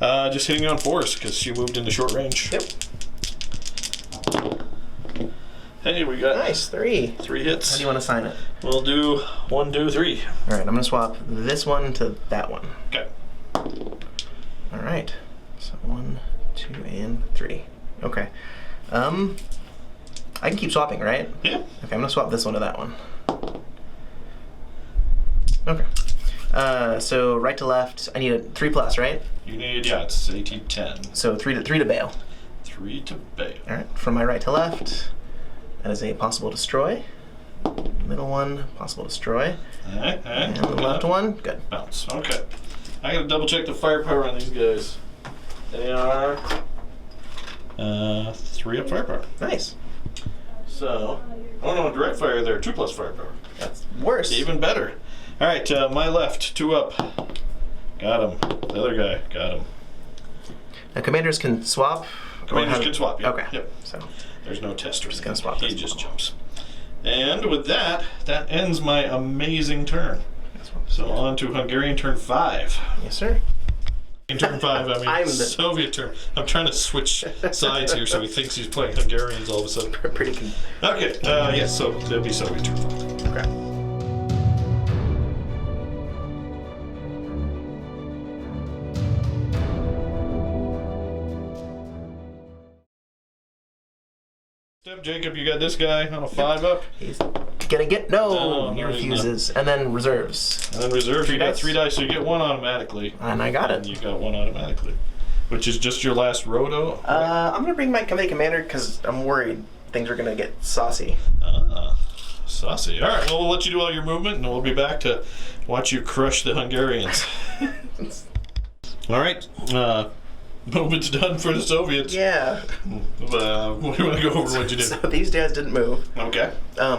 Just hitting on 4s because she moved into short range. Yep. Hey, we got nice 3 hits. How do you want to sign it? We'll do 1, 2, 3. All right, I'm going to swap this one to that one. Okay. All right. So 1, 2, and 3. Okay. I can keep swapping, right? Yeah. Okay, I'm going to swap this one to that one. Okay. So right to left, I need a 3+, right? You need, yeah, it's 18-10. So 3 to bail. 3 to bail. All right, from my right to left, that is a possible destroy. Middle one, possible destroy. All right. And the left one, good. Bounce. Okay. I gotta double check the firepower on these guys. They are 3 up firepower. Nice. So, oh no, direct fire there, 2+ firepower. That's worse. Even better. All right, my left, 2 up. Got him. The other guy, got him. Now commanders can swap. Commanders can swap. Yep. Okay. Yep. So there's no test or just anything. gonna swap. He just jumps. And with that, that ends my amazing turn. So on to Hungarian turn 5. Yes, sir. In turn 5, I mean I'm the Soviet turn. I'm trying to switch sides here so he thinks he's playing Hungarians all of a sudden. pretty good. Okay, yes, so that'd be Soviet turn 5. Okay. Step, Jacob, you got this guy on a 5 up. He's gonna get he refuses, and then reserves. And then reserves, you got 3 dice, so you get 1 automatically. And I got it. And you got 1 automatically, which is just your last Rota. I'm gonna bring my company commander because I'm worried things are gonna get saucy. Saucy. All right, well, we'll let you do all your movement, and we'll be back to watch you crush the Hungarians. All right. Movement's done for the Soviets. Yeah. What do you want to go over what you did? So these guys didn't move. Okay.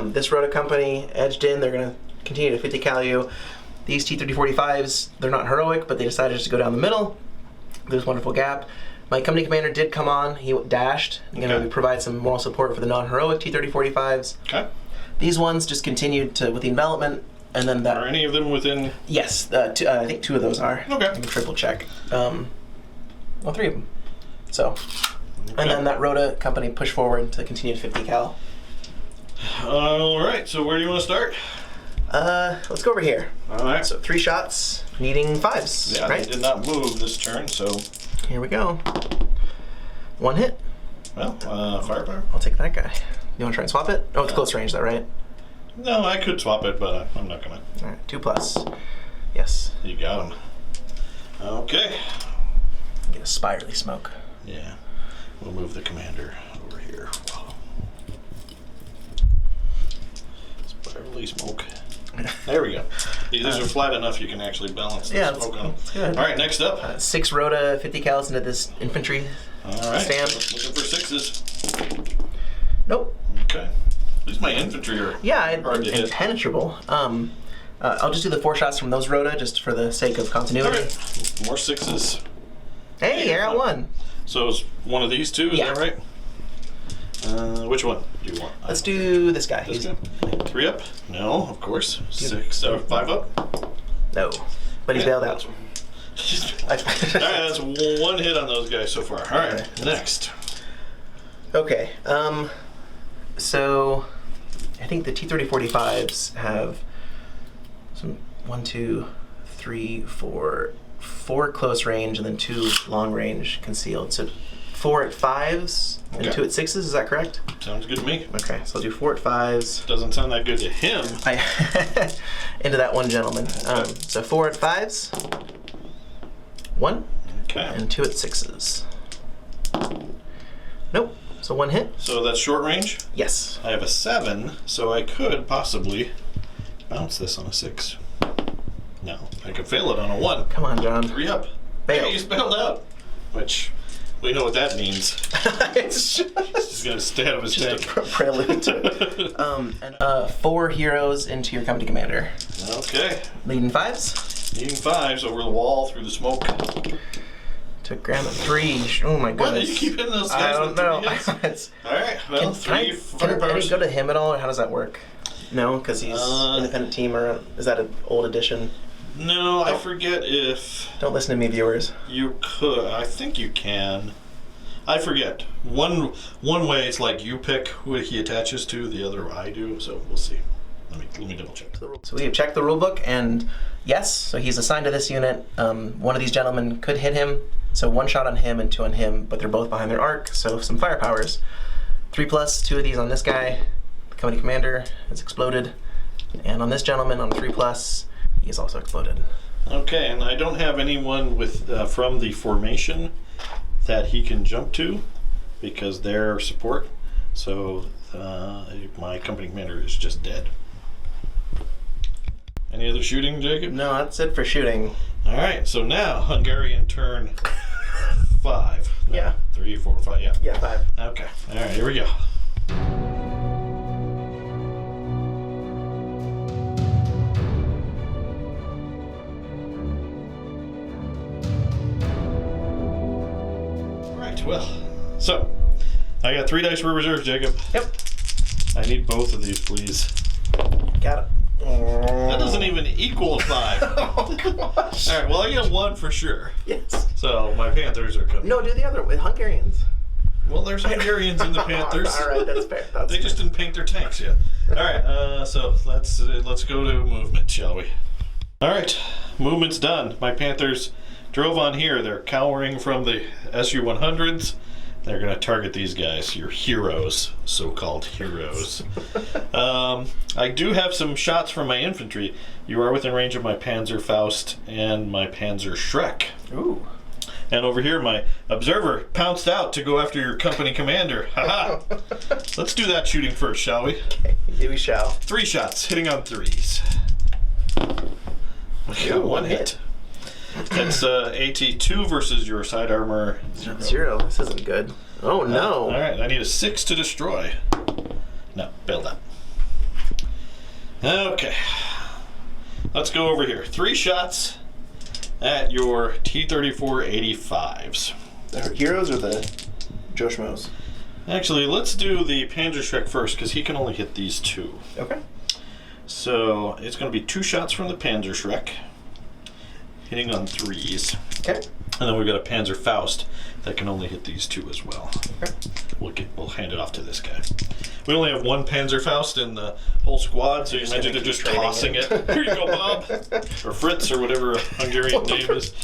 This Rota company edged in. They're going to continue to 50 cal you. These T-3045s, they're not heroic, but they decided just to go down the middle. There's a wonderful gap. My company commander did come on. He dashed. I'm going to provide some moral support for the non-heroic T-3045s. Okay. These ones just continued to with the envelopment, and then that. Are any of them within? Yes, I think 2 of those are. Okay. I can triple check. Well, 3 of them. So, and then that Rota company pushed forward to continue to 50 cal. All right. So where do you want to start? Let's go over here. All right. So 3 shots, needing 5s. Yeah, right? they did not move this turn, so. Here we go. 1 hit. Well, firepower. I'll take that guy. You want to try and swap it? Oh, it's close range, though, right? No, I could swap it, but I'm not gonna. All right, 2+. Yes. You got him. Okay. Get a spirally smoke. Yeah. We'll move the commander over here. Spirally smoke. There we go. These are flat enough you can actually balance the smoke on them. That's good. All right, next up. 6 Rota 50 cals into this infantry All right. stand. Looking for 6s. Nope. Okay. At least my infantry are hard to hit. Impenetrable. I'll just do the 4 shots from those Rota just for the sake of continuity. All right. More 6s. Hey, you're at 1. So it's one of these 2, is that right? Which one do you want? Let's do this guy. This guy? 3 up? No, of course. 6 or 5 up? No, but he's bailed out. All right, that's one hit on those guys so far. All right, next. Okay, so I think the T-30-45s have some 1, 2, 3, 4 close range and then 2 long range concealed. So 4 at 5s and 2 at 6s, is that correct? Sounds good to me. Okay, so I'll do 4 at 5s. Doesn't sound that good to him. Into that one gentleman. So 4 at 5s, 1, and 2 at 6s. Nope. So 1 hit. So that's short range? Yes. I have a 7, so I could possibly bounce this on a 6. No, I could fail it on a 1. Come on, John. 3 up. Bailed. Hey, he's bailed out. Which, we know what that means. It's He's going to stay out of his tank. just a prelude to it. 4 heroes into your company commander. Okay. Leading 5s. Needing 5s over the wall through the smoke. Took Graham at 3. Oh my Why do goodness. you keep hitting those I guys don't with know. 3 hits? Alright, well, Can 3 I firepowers. go to him at all, or how does that work? No, because he's independent team, or is that an old edition? No, I forget if Don't listen to me, viewers. you could. I think you can. I forget. One way it's like you pick who he attaches to, the other I do, so we'll see. Let me double check. So we have checked the rulebook, and yes, so he's assigned to this unit. One of these gentlemen could hit him, so 1 shot on him and 2 on him, but they're both behind their arc, so some firepowers. 3+, 2 of these on this guy. The company commander has exploded, and on this gentleman on 3+, he is also exploded. Okay, and I don't have anyone with from the formation that he can jump to because they're support. So my company commander is just dead. Any other shooting, Jacob? No, that's it for shooting. All right, so now Hungarian turn 5. No, Yeah. 3, 4, 5. Yeah. Yeah, 5. Okay. All right, here we go. All right. Well, so I got 3 dice for reserve, Jacob. Yep. I need both of these, please. Got it. That doesn't even equal 5. Oh, gosh. All right. Well, I get 1 for sure. Yes. So my Panthers are coming. No, do the other with Hungarians. Well, there's Hungarians in the Panthers. All right, that's fair. They just didn't paint their tanks yet. All right, so let's go to movement, shall we? All right, movement's done. My Panthers drove on here. They're cowering from the SU-100s. They're going to target these guys, your heroes, so-called heroes. I do have some shots from my infantry. You are within range of my Panzer Faust and my Panzer Shrek. Ooh. And over here, my observer pounced out to go after your company commander. Haha! Let's do that shooting first, shall we? Okay, we shall. 3 shots, hitting on 3s. We got 1 hit. That's AT2 versus your side armor 0. 0. This isn't good. Oh no. All right, I need a 6 to destroy. No, bailed out. Okay. Let's go over here. 3 shots at your T-34-85s. The heroes or the Joshmos? Actually, let's do the Panzer Shrek first, because he can only hit these 2. Okay. So it's going to be 2 shots from the Panzer Shrek, hitting on 3s. Okay. And then we've got a Panzer Faust that can only hit these 2 as well. Okay. We'll hand it off to this guy. We only have 1 Panzer Faust in the whole squad, so you imagine they're just tossing it. Here you go, Bob, or Fritz, or whatever a Hungarian name is.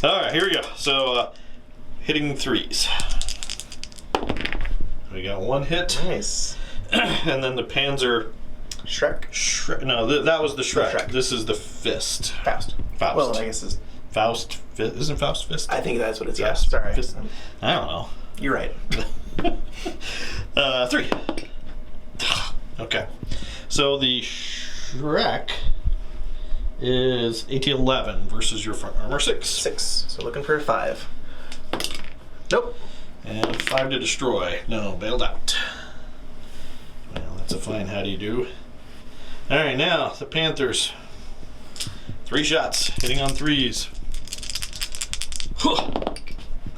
All right, here we go. So hitting 3s. We got 1 hit. Nice. And then the Panzer Shrek? No, that was the Shrek. Shrek. This is the Fist. Faust. Faust. Well, I guess it's... Faust Fist. Isn't Faust Fist? I think that's what it's. Faust Yeah, sorry. Fist. I don't know. You're right. 3. Okay. So the Shrek is AT-11 versus your front armor 6. 6. So looking for a 5. Nope. And 5 to destroy. No, bailed out. Well, that's a fine how do you do. All right, now the Panthers. 3 shots, hitting on 3s.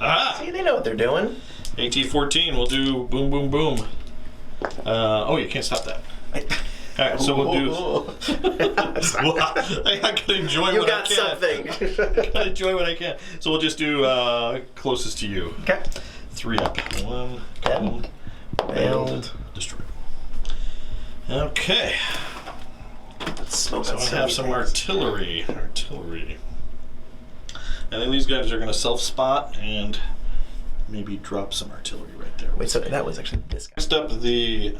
Ah! See, they know what they're doing. AT-14 will do boom, boom, boom. Oh, you can't stop that. All right, so we'll do. Well, I gotta enjoy You what I got can. something. Gotta enjoy what I can. So we'll just do closest to you. Okay. 3 up. 1, Failed. failed, destroyed. Okay. Let's smoke So out I some have some things. artillery. And then these guys are gonna self-spot and maybe drop some artillery right there. Wait, so that was actually this guy. Next up, the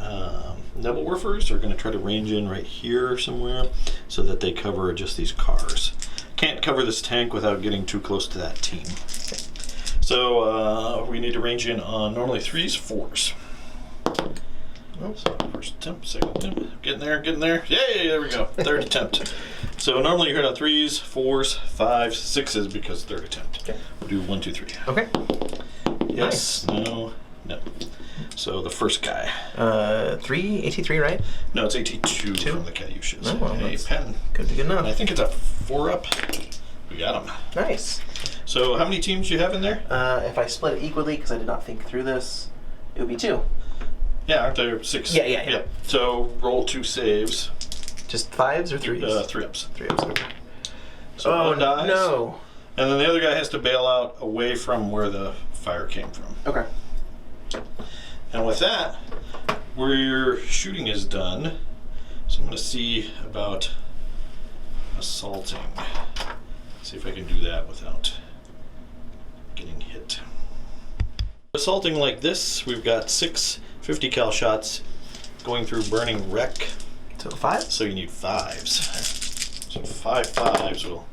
Nebelwerfers are going to try to range in right here somewhere so that they cover just these cars. Can't cover this tank without getting too close to that team. So we need to range in on normally 3s, 4s. So first attempt, second attempt, getting there. Yay, there we go, third attempt. So normally you hit on 3s, 4s, 5s, 6s because third attempt. Okay. We'll do 1, 2, 3. Okay. Yes, no. So the first guy. 3, AT3, right? No, it's AT2 from the Katyushas. Oh, well, Hey, that's pen. Could be good enough. I think it's a 4 up. We got him. Nice. So how many teams do you have in there? If I split it equally, because I did not think through this, it would be 2. Yeah, aren't there 6? Yeah. So roll 2 saves. Just 5s or 3s? 3 ups. 3 ups. Okay. So one dies. No. And then the other guy has to bail out away from where the fire came from. Okay. And with that, where your shooting is done, so I'm going to see about assaulting. See if I can do that without getting hit. Assaulting like this, we've got 6 50 cal shots going through burning wreck. So 5? So you need 5s. So 5 5s will.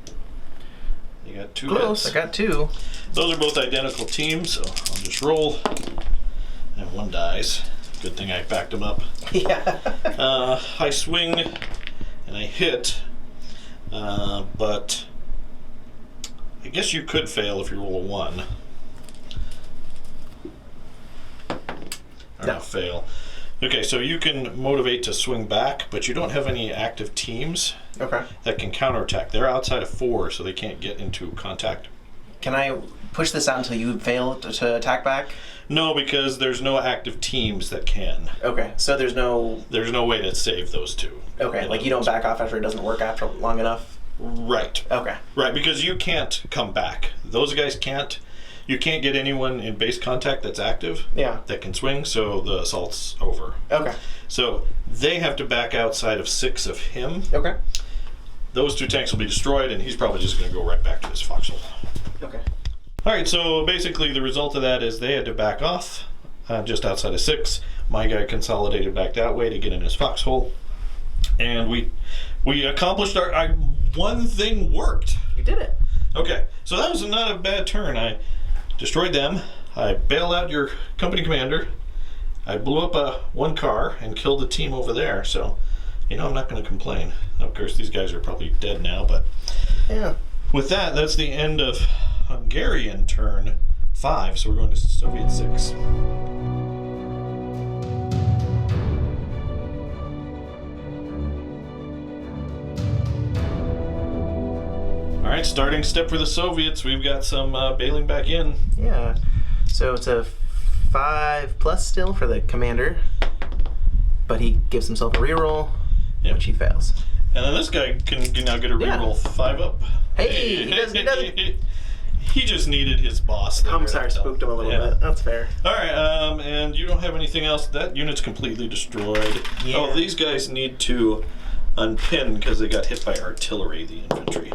You got 2 Close. hits. I got 2. Those are both identical teams, so I'll just roll. And 1 dies. Good thing I backed him up. Yeah. I swing and I hit, but I guess you could fail if you roll a 1. Or No. not fail. Okay, so you can motivate to swing back, but you don't have any active teams Okay. that can counterattack. They're outside of 4, so they can't get into contact. Can I push this out until you fail to attack back? No, because there's no active teams that can. Okay. So there's no... There's no way to save those 2. Okay, like you don't back off after it doesn't work after long enough? Right. Okay. Right, because you can't come back. Those guys can't. You can't get anyone in base contact that's active Yeah. that can swing, so the assault's over. Okay. So they have to back outside of 6 of him. Okay. Those 2 tanks will be destroyed, and he's probably just going to go right back to his foxhole. Okay. All right, so basically the result of that is they had to back off just outside of 6. My guy consolidated back that way to get in his foxhole. And we accomplished our one thing worked. You did it. Okay, so that was not a bad turn. I destroyed them. I bailed out your company commander. I blew up 1 car and killed the team over there. So, I'm not going to complain. Of course, these guys are probably dead now, but Yeah. with that, that's the end of Hungarian turn 5. So we're going to Soviet 6. All right, starting step for the Soviets. We've got some bailing back in. Yeah. So it's a 5+ still for the commander, but he gives himself a reroll, Yep. which he fails. And then this guy can now get a Yeah. reroll 5 up. Hey, he doesn't. He just needed his boss there. I'm sorry, spooked him a little bit. That's fair. All right, and you don't have anything else. That unit's completely destroyed. Yeah. Oh, these guys need to unpin because they got hit by artillery, the infantry.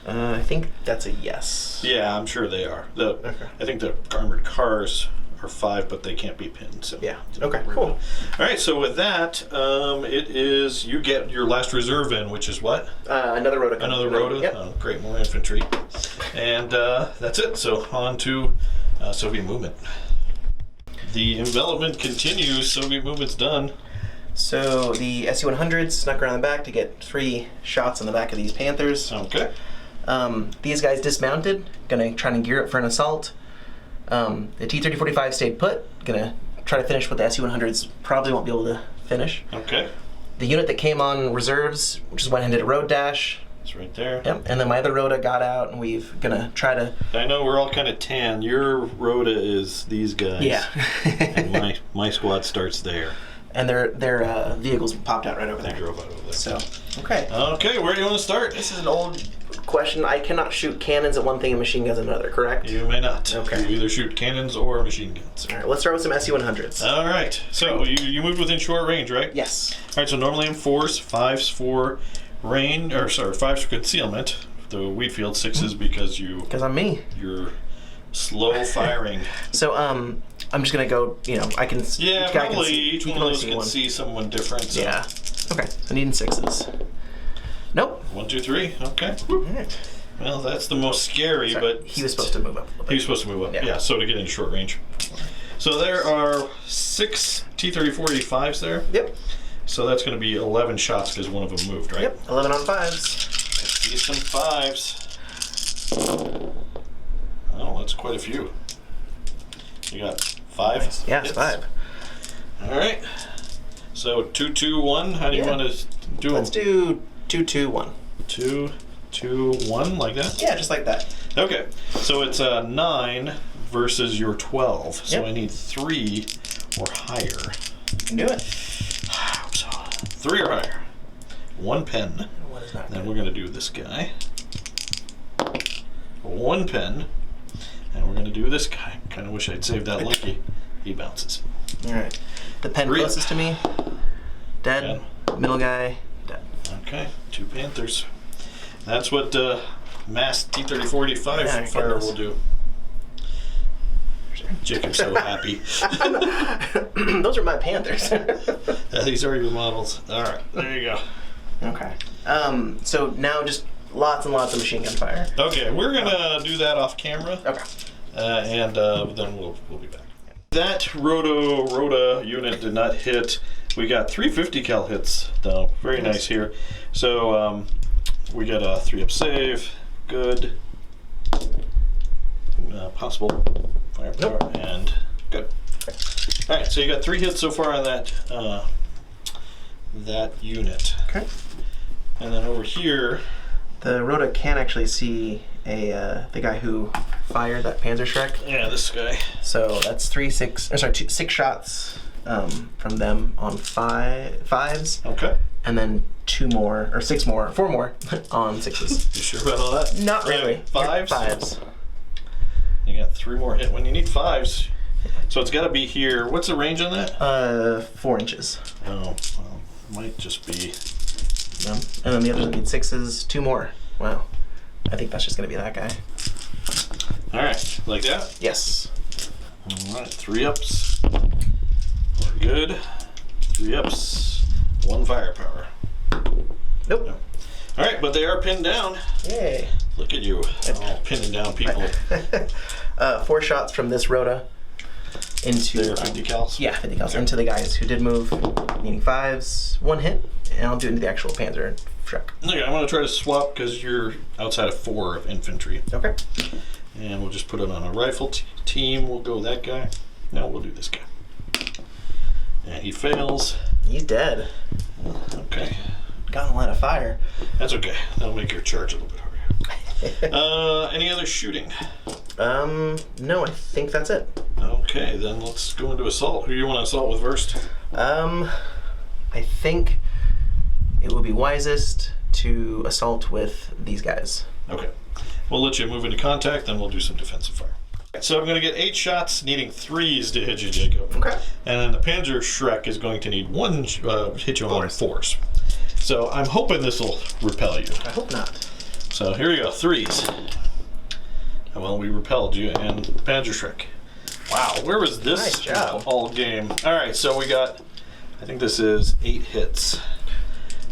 I think that's a yes. Yeah, I'm sure they are. Okay. I think the armored cars are 5, but they can't be pinned. So Yeah. Okay, cool. All right, so with that, it is you get your last reserve in, which is what? Another Rota. Another Rota. Yep. Oh, great, more infantry. And that's it. So on to Soviet movement. The envelopment continues. Soviet movement's done. So the SU-100s snuck around the back to get 3 shots on the back of these Panthers. Okay. These guys dismounted, gonna try and gear up for an assault. The T-30-45 stayed put, gonna try to finish what the SU-100s probably won't be able to finish. Okay. The unit that came on reserves just went and did a road dash. It's right there. Yep. And then my other Rota got out, and we've gonna try to. I know we're all kind of tan. Your Rota is these guys. Yeah. And my squad starts there. And their vehicles popped out right over They there. drove out over there. So, okay. Okay, where do you want to start? This is an old question. I cannot shoot cannons at one thing and machine guns at another, correct? You may not. Okay. You either shoot cannons or machine guns. All right, let's start with some SU-100s. All right. So you moved within short range, right? Yes. All right. So normally I'm 4s, 5s for range, or sorry, 5s for concealment. The wheat field, 6s because Because I'm me. you're slow firing. So, I'm just gonna go. I can. Yeah, each guy can probably see- each you one can of only those can one. see someone different. So. Yeah. Okay. So needing 6s. Nope. 1, 2, 3. Okay. All right. Well, that's the most scary, Sorry, but he was supposed to move up a little bit. he was supposed to move up. Yeah. Yeah. So to get into short range. So there are 6 T-34-85s there. Yep. So that's going to be 11 shots because one of them moved, right? Yep. 11 on 5s. Let's see some 5s. Oh, that's quite a few. You got 5? Yeah, it's 5. All right. So 2, 2, 1. How do you Yeah. want to do them? Let's do 2, 2, 1. 2, 2, 1, like that? Yeah, just like that. Okay. So it's 9 versus your 12. So Yep. I need 3 or higher. You can do it. So 3 or higher. 1 pen. What is not Then good? we're going to do this guy. 1 pen. And we're going to do this guy. Kind of wish I'd saved that lucky. He bounces. All right. The pen 3 closest to me, dead. Middle guy, dead. Okay, 2 Panthers. That's what mass T-34-85 There it fire goes. will do. Jacob's so happy. Those are my Panthers. These are your models. All right, there you go. Okay. So now just lots and lots of machine gun fire. Okay, we're gonna do that off camera, Okay. and then we'll be back. That Rota unit did not hit. We got 350 cal hits though. Very nice here. So we got a 3-up save. Good. Possible firepower and good. All right, so you got 3 hits so far on that that unit. Okay. And then over here, The Rota can actually see the guy who fired that Panzer Shrek. yeah, this guy. So that's 6 shots from them on 5s, Okay. and then 4 more on 6s. You sure about all that? Not really. 5s? 5s. You got 3 more hit. When you need 5s, so it's got to be here. What's the range on that? 4 inches. Oh, well, might just be. Yeah. And then the others need 6s, 2 more. Wow. I think that's just going to be that guy. All right, like that. Yes. All right, 3 ups. We're good. 3 ups, 1 firepower. Nope. No. All right, but they are pinned down. Yay. Look at you, all pinning down people. 4 shots from this Rota into They're 50 cals. Yeah, 50 cals into the guys who did move, needing 5s, 1 hit, and I'll do it into the actual Panzer Shrek. Okay, I'm gonna try to swap because you're outside of 4 of infantry, Okay. and we'll just put it on a rifle team. We'll go that guy. No, we'll do this guy. And he fails. You dead. Okay, Got a lot of fire. that's okay. That'll make your charge a little bit harder. Any other shooting? No, I think that's it. Okay, then let's go into assault. Who do you want to assault with first? I think it would be wisest to assault with these guys. Okay, we'll let you move into contact, then we'll do some defensive fire. So I'm going to get 8 shots, needing 3s to hit you, Jacob. Okay. And then the Panzer Shrek is going to need 1 hit you on 4s. So I'm hoping this will repel you. I hope not. So here we go, 3s. Well, we repelled you, and the Panzer Shrek. Wow, where was this Nice job. all game? All right, so we got, I think this is 8 hits.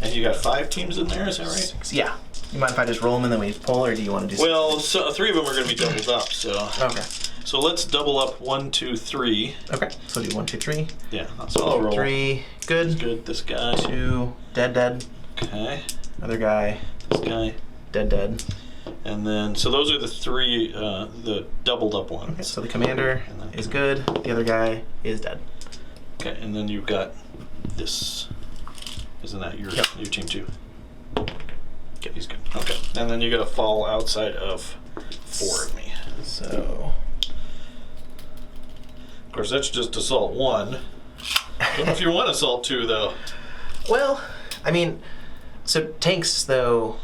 And you got 5 teams in there, is that right? Yeah. You mind if I just roll them and then we pull, or do you want to do something? Well, so 3 of them are going to be doubled up, so. Okay. So let's double up 1, 2, 3. Okay. So do 1, 2, 3. Yeah, so I'll roll. 3. Good. Good, this guy. 2. Dead. Okay, Other guy. this guy. Dead. And then, so those are the 3, the doubled up ones. Okay, so the commander is good. The other guy is dead. Okay, and then you've got this. Isn't that your team too? Okay, he's good. Okay, and then you got to fall outside of 4 of me. So Of course, that's just assault 1. I don't know if you want assault 2 though. Well, I mean, so tanks though.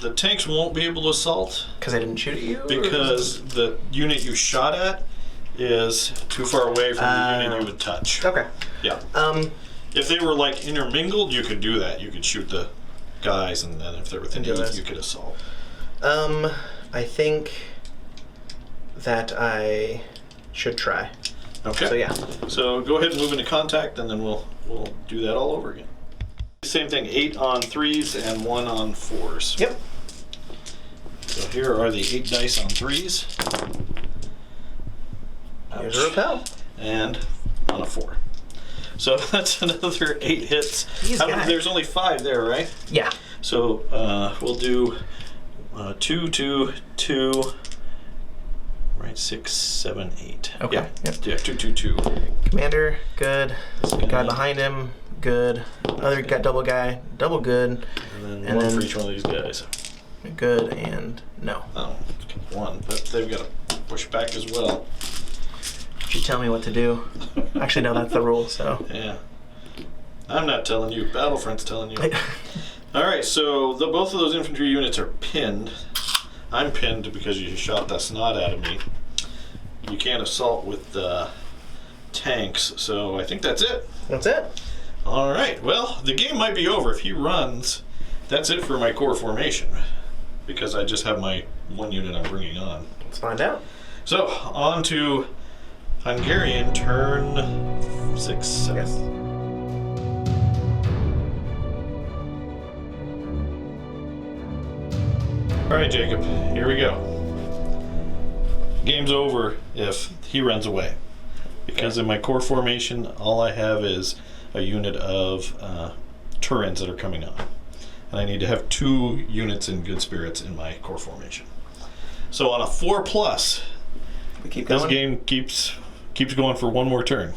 The tanks won't be able to assault Because I didn't shoot at you. because the unit you shot at is too far away from the unit you would touch. Okay. Yeah. If they were like intermingled, you could do that. You could shoot the guys, and then if they're within do you, this. you could assault. I think that I should try. Okay. So yeah. So go ahead and move into contact, and then we'll do that all over again. Same thing, 8 on 3s and 1 on 4s. Yep. So here are the 8 dice on 3s. Here's a repel. And on a 4. So that's another 8 hits. There's only 5 there, right? Yeah. So we'll do 2, 2, 2, right? 6, 7, 8. Okay. Yeah, Yep. yeah, 2, 2, 2. Commander, good. Guy behind him, good. Other guy, double good. And then 1 for each one of these guys. Good and no. Oh, 1, but they've got to push back as well. You tell me what to do. Actually, no, that's the rule, so. Yeah. I'm not telling you. Battlefront's telling you. All right, so both of those infantry units are pinned. I'm pinned because you shot that snot out of me. You can't assault with tanks, so I think that's it. That's it. All right, well, the game might be over. If he runs, that's it for my core formation, because I just have my 1 unit I'm bringing on. Let's find out. So, on to Hungarian, turn 6, 7. Yes. All right, Jacob, here we go. Game's over if he runs away. Because in my core formation, all I have is a unit of Turans that are coming on. And I need to have 2 units in good spirits in my core formation. So on a 4+, We keep this going. game keeps going for 1 more turn.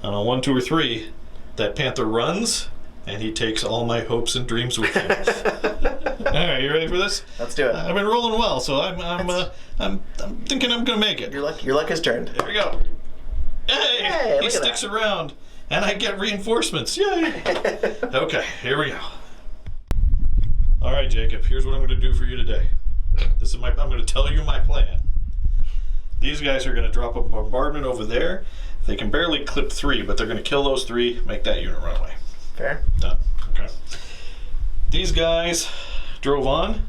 On a 1, 2, or 3, that Panther runs, and he takes all my hopes and dreams with him. All right, you ready for this? Let's do it. I've been rolling well, so I'm thinking I'm gonna make it. Your luck has turned. There we go. Hey, he look at sticks that. around, and I get reinforcements. Yay! Okay, here we go. All right, Jacob. Here's what I'm going to do for you today. I'm going to tell you my plan. These guys are going to drop a bombardment over there. They can barely clip 3, but they're going to kill those 3, make that unit run away. Fair. Done. Okay. These guys drove on.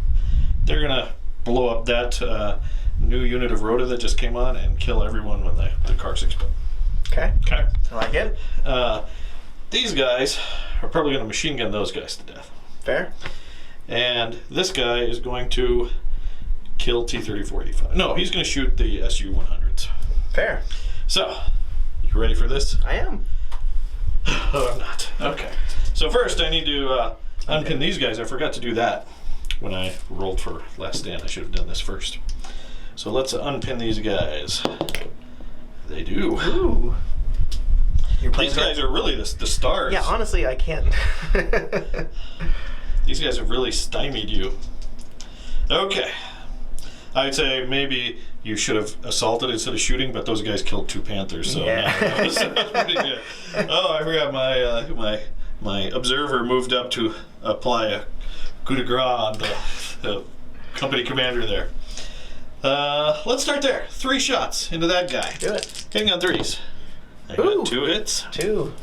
They're going to blow up that new unit of Rota that just came on and kill everyone when the cars explode. Okay. Okay. I like it. These guys are probably going to machine gun those guys to death. Fair. And this guy is going to kill T-3485. No, he's going to shoot the Su-100s. Fair. So, you ready for this? I am. Oh, I'm not. Okay. So first I need to unpin these guys. I forgot to do that when I rolled for Last Stand. I should have done this first. So let's unpin these guys. They do. Ooh. These guys are really the stars. Yeah, honestly, I can't. These guys have really stymied you. Okay. I'd say maybe you should have assaulted instead of shooting, but those guys killed 2 Panthers, so Yeah. that was pretty good. Oh, I forgot my observer moved up to apply a coup de grace on the company commander there. Let's start there. 3 shots into that guy. Do it. Hitting on 3s. I Ooh. got 2 hits. 2.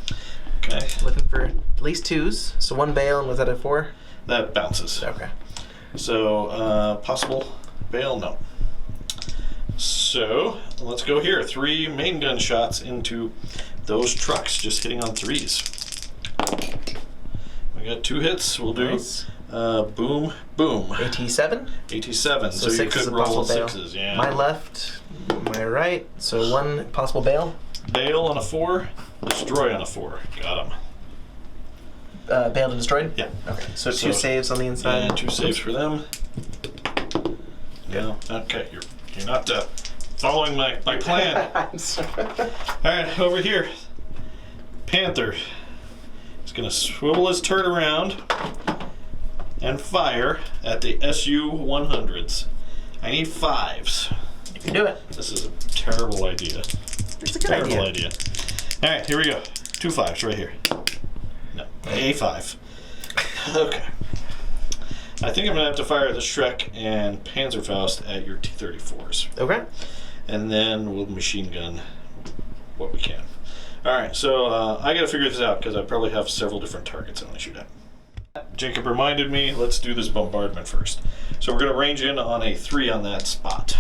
Okay. Looking for at least 2s. So 1 bail, and was that a 4? That bounces. Okay. So, possible bail? No. So, let's go here. 3 main gun shots into those trucks, just hitting on 3s. We got 2 hits. We'll do Nice. boom, boom. AT7. AT7, so you 6 is could a roll possible bail. 6s, yeah. My left, my right. So 1 possible bail. Bail on a 4, destroy on a 4. Got him. Bailed and destroyed? Yeah. Okay. So 2 So- saves on the inside. And 2 saves for them. No. Okay, you're not following my plan. I'm sorry. Alright, over here. Panther is going to swivel his turret around and fire at the Su-100s. I need 5s. You can do it. This is a terrible idea. It's a good Terrible idea. idea. Alright, here we go. 2 5s right here. No, A5. Okay. I think I'm going to have to fire the Shrek and Panzerfaust at your T-34s. Okay. And then we'll machine gun what we can. Alright, so I got to figure this out because I probably have several different targets I want to shoot at. Jacob reminded me, let's do this bombardment first. So we're going to range in on a 3 on that spot.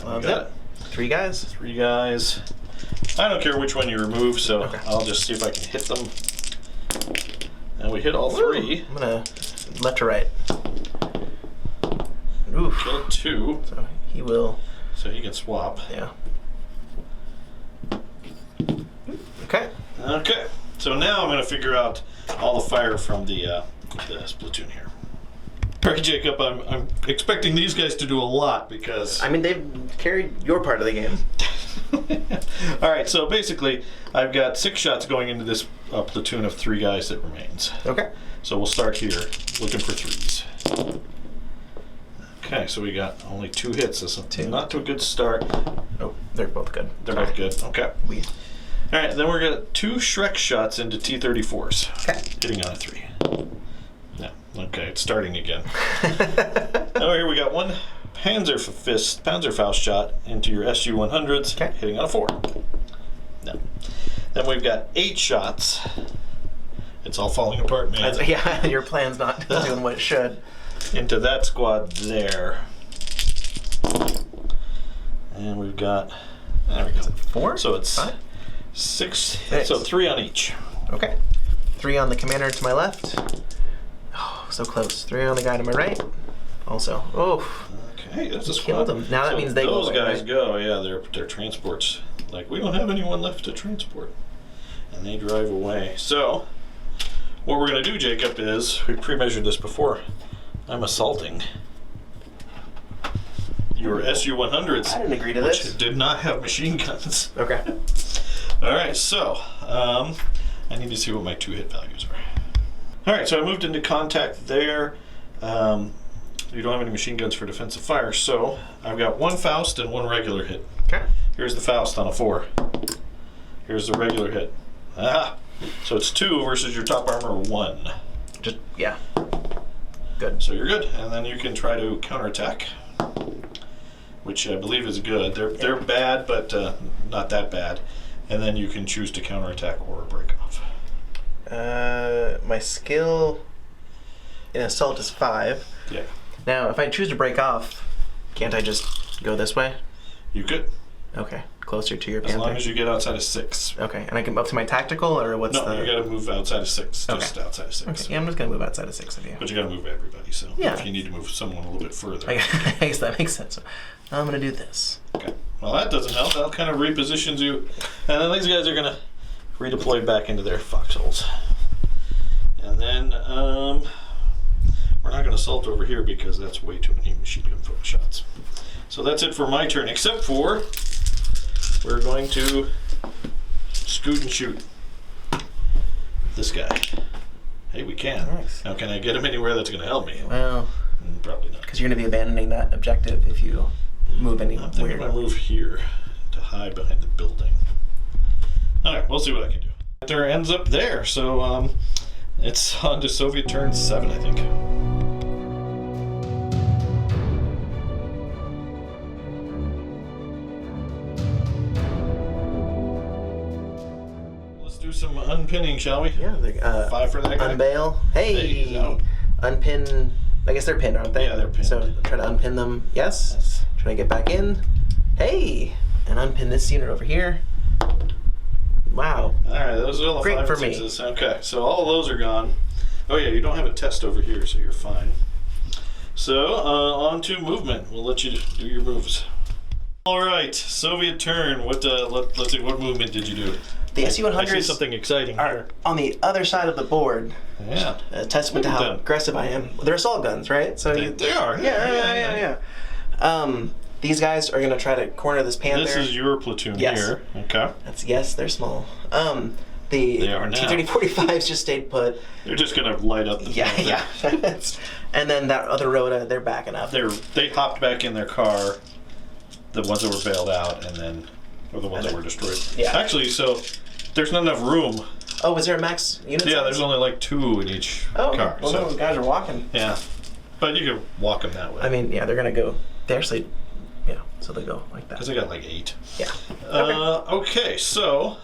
Love it. 3 guys? 3 guys. I don't care which one you remove, so okay. I'll just see if I can hit them. And we hit all 3. I'm going to left to right. Oof. Kill 2. So he will. So he can swap. Yeah. Okay. Okay. So now I'm going to figure out all the fire from the platoon here. All right, Jacob, I'm expecting these guys to do a lot because... I mean, they've carried your part of the game. All right, so basically, I've got 6 shots going into this platoon of 3 guys that remains. Okay. So we'll start here, looking for 3s. Okay, so we got only 2 hits. This is not to a good start. Oh, they're both good. They're both good. Okay. All right, then we're gonna 2 Shrek shots into T-34s. Okay. Hitting on a 3. No. Okay, it's starting again. Oh, here we got 1 Panzerfaust shot into your SU-100s. Okay. Hitting on a 4. No. Then we've got 8 shots. It's all falling apart, man. Yeah, your plan's not doing what it should. Into that squad there. And we've got... There we go. 4? So it's 5? 6. 6. So 3 on each. Okay. 3 on the commander to my left. Oh, so close. 3 on the guy to my right. Also. Oh. Okay, that's a squad. Killed them. Now that means they go. Those guys right? go. Yeah, they're transports. Like, we don't have anyone left to transport. And they drive away. So, what we're going to do, Jacob, is, we pre-measured this before, I'm assaulting your SU-100s. I didn't agree to which this. did not have machine guns. Okay. All right, so, I need to see what my 2 hit values are. All right, so I moved into contact there. You don't have any machine guns for defensive fire, so I've got 1 Faust and 1 regular hit. Okay. Here's the Faust on a 4. Here's the regular hit. Ah! So it's 2 versus your top armor 1. Just, yeah. Good. So you're good, and then you can try to counterattack, which I believe is good. They're bad, but not that bad. And then you can choose to counterattack or break off. My skill in assault is 5. Yeah. Now, if I choose to break off, can't I just go this way? You could. Okay. Closer to your As panther. long as you get outside of 6. Okay. And I can up to my tactical, or what's No, the... you gotta move outside of 6. Just Okay. outside of 6. Okay. Yeah, I'm just going to move outside of 6 of you. But you gotta move everybody, so Yeah. if you need to move someone a little bit further. I guess that makes sense. So I'm going to do this. Okay. Well, that doesn't help. That kind of repositions you. And then these guys are gonna redeploy back into their foxholes. And then, we're not gonna assault over here because that's way too many machine gun shots. So that's it for my turn, except for we're going to scoot and shoot this guy. Hey, we can. Nice. Now, can I get him anywhere that's going to help me? Well, Probably not. because you're going to be abandoning that objective if you move anywhere. I'm thinking I move here to hide behind the building. All right, we'll see what I can do. There ends up there, so it's on to Soviet turn 7, I think. Some unpinning, shall we? Yeah. 5 for that guy. Unveil. Hey. No. Unpin. I guess they're pinned, aren't they? Yeah, they're pinned. So try to unpin them. Yes. Yes. Try to get back in. Hey. And unpin this unit over here. Wow. All right, those are all the Great 5 for and me. 6s. Okay, so all of those are gone. Oh yeah, you don't have a test over here, so you're fine. So on to movement. We'll let you do your moves. All right, Soviet turn. What let's see. What movement did you do? The I see SU-100s something exciting are here. on the other side of the board. Yeah. A testament to Look at how them. aggressive I am. They're assault guns, right? So They are. Yeah. These guys are gonna try to corner this panther. This is your platoon Yes. here. Okay. Yes, they're small. The They are now. T-3045s just stayed put. They're just gonna light up the panther. Yeah. And then that other Rota, they're backing up. They hopped back in their car, the ones that were bailed out, and then or the ones that were destroyed. Yeah. Actually, so there's not enough room. Oh, was there a max unit size? Yeah, there's only like 2 in each car. Well, those guys are walking. Yeah, but you can walk them that way. I mean, yeah, they're going to go, they actually, so they go like that. Because I got like 8. Yeah. Okay, so,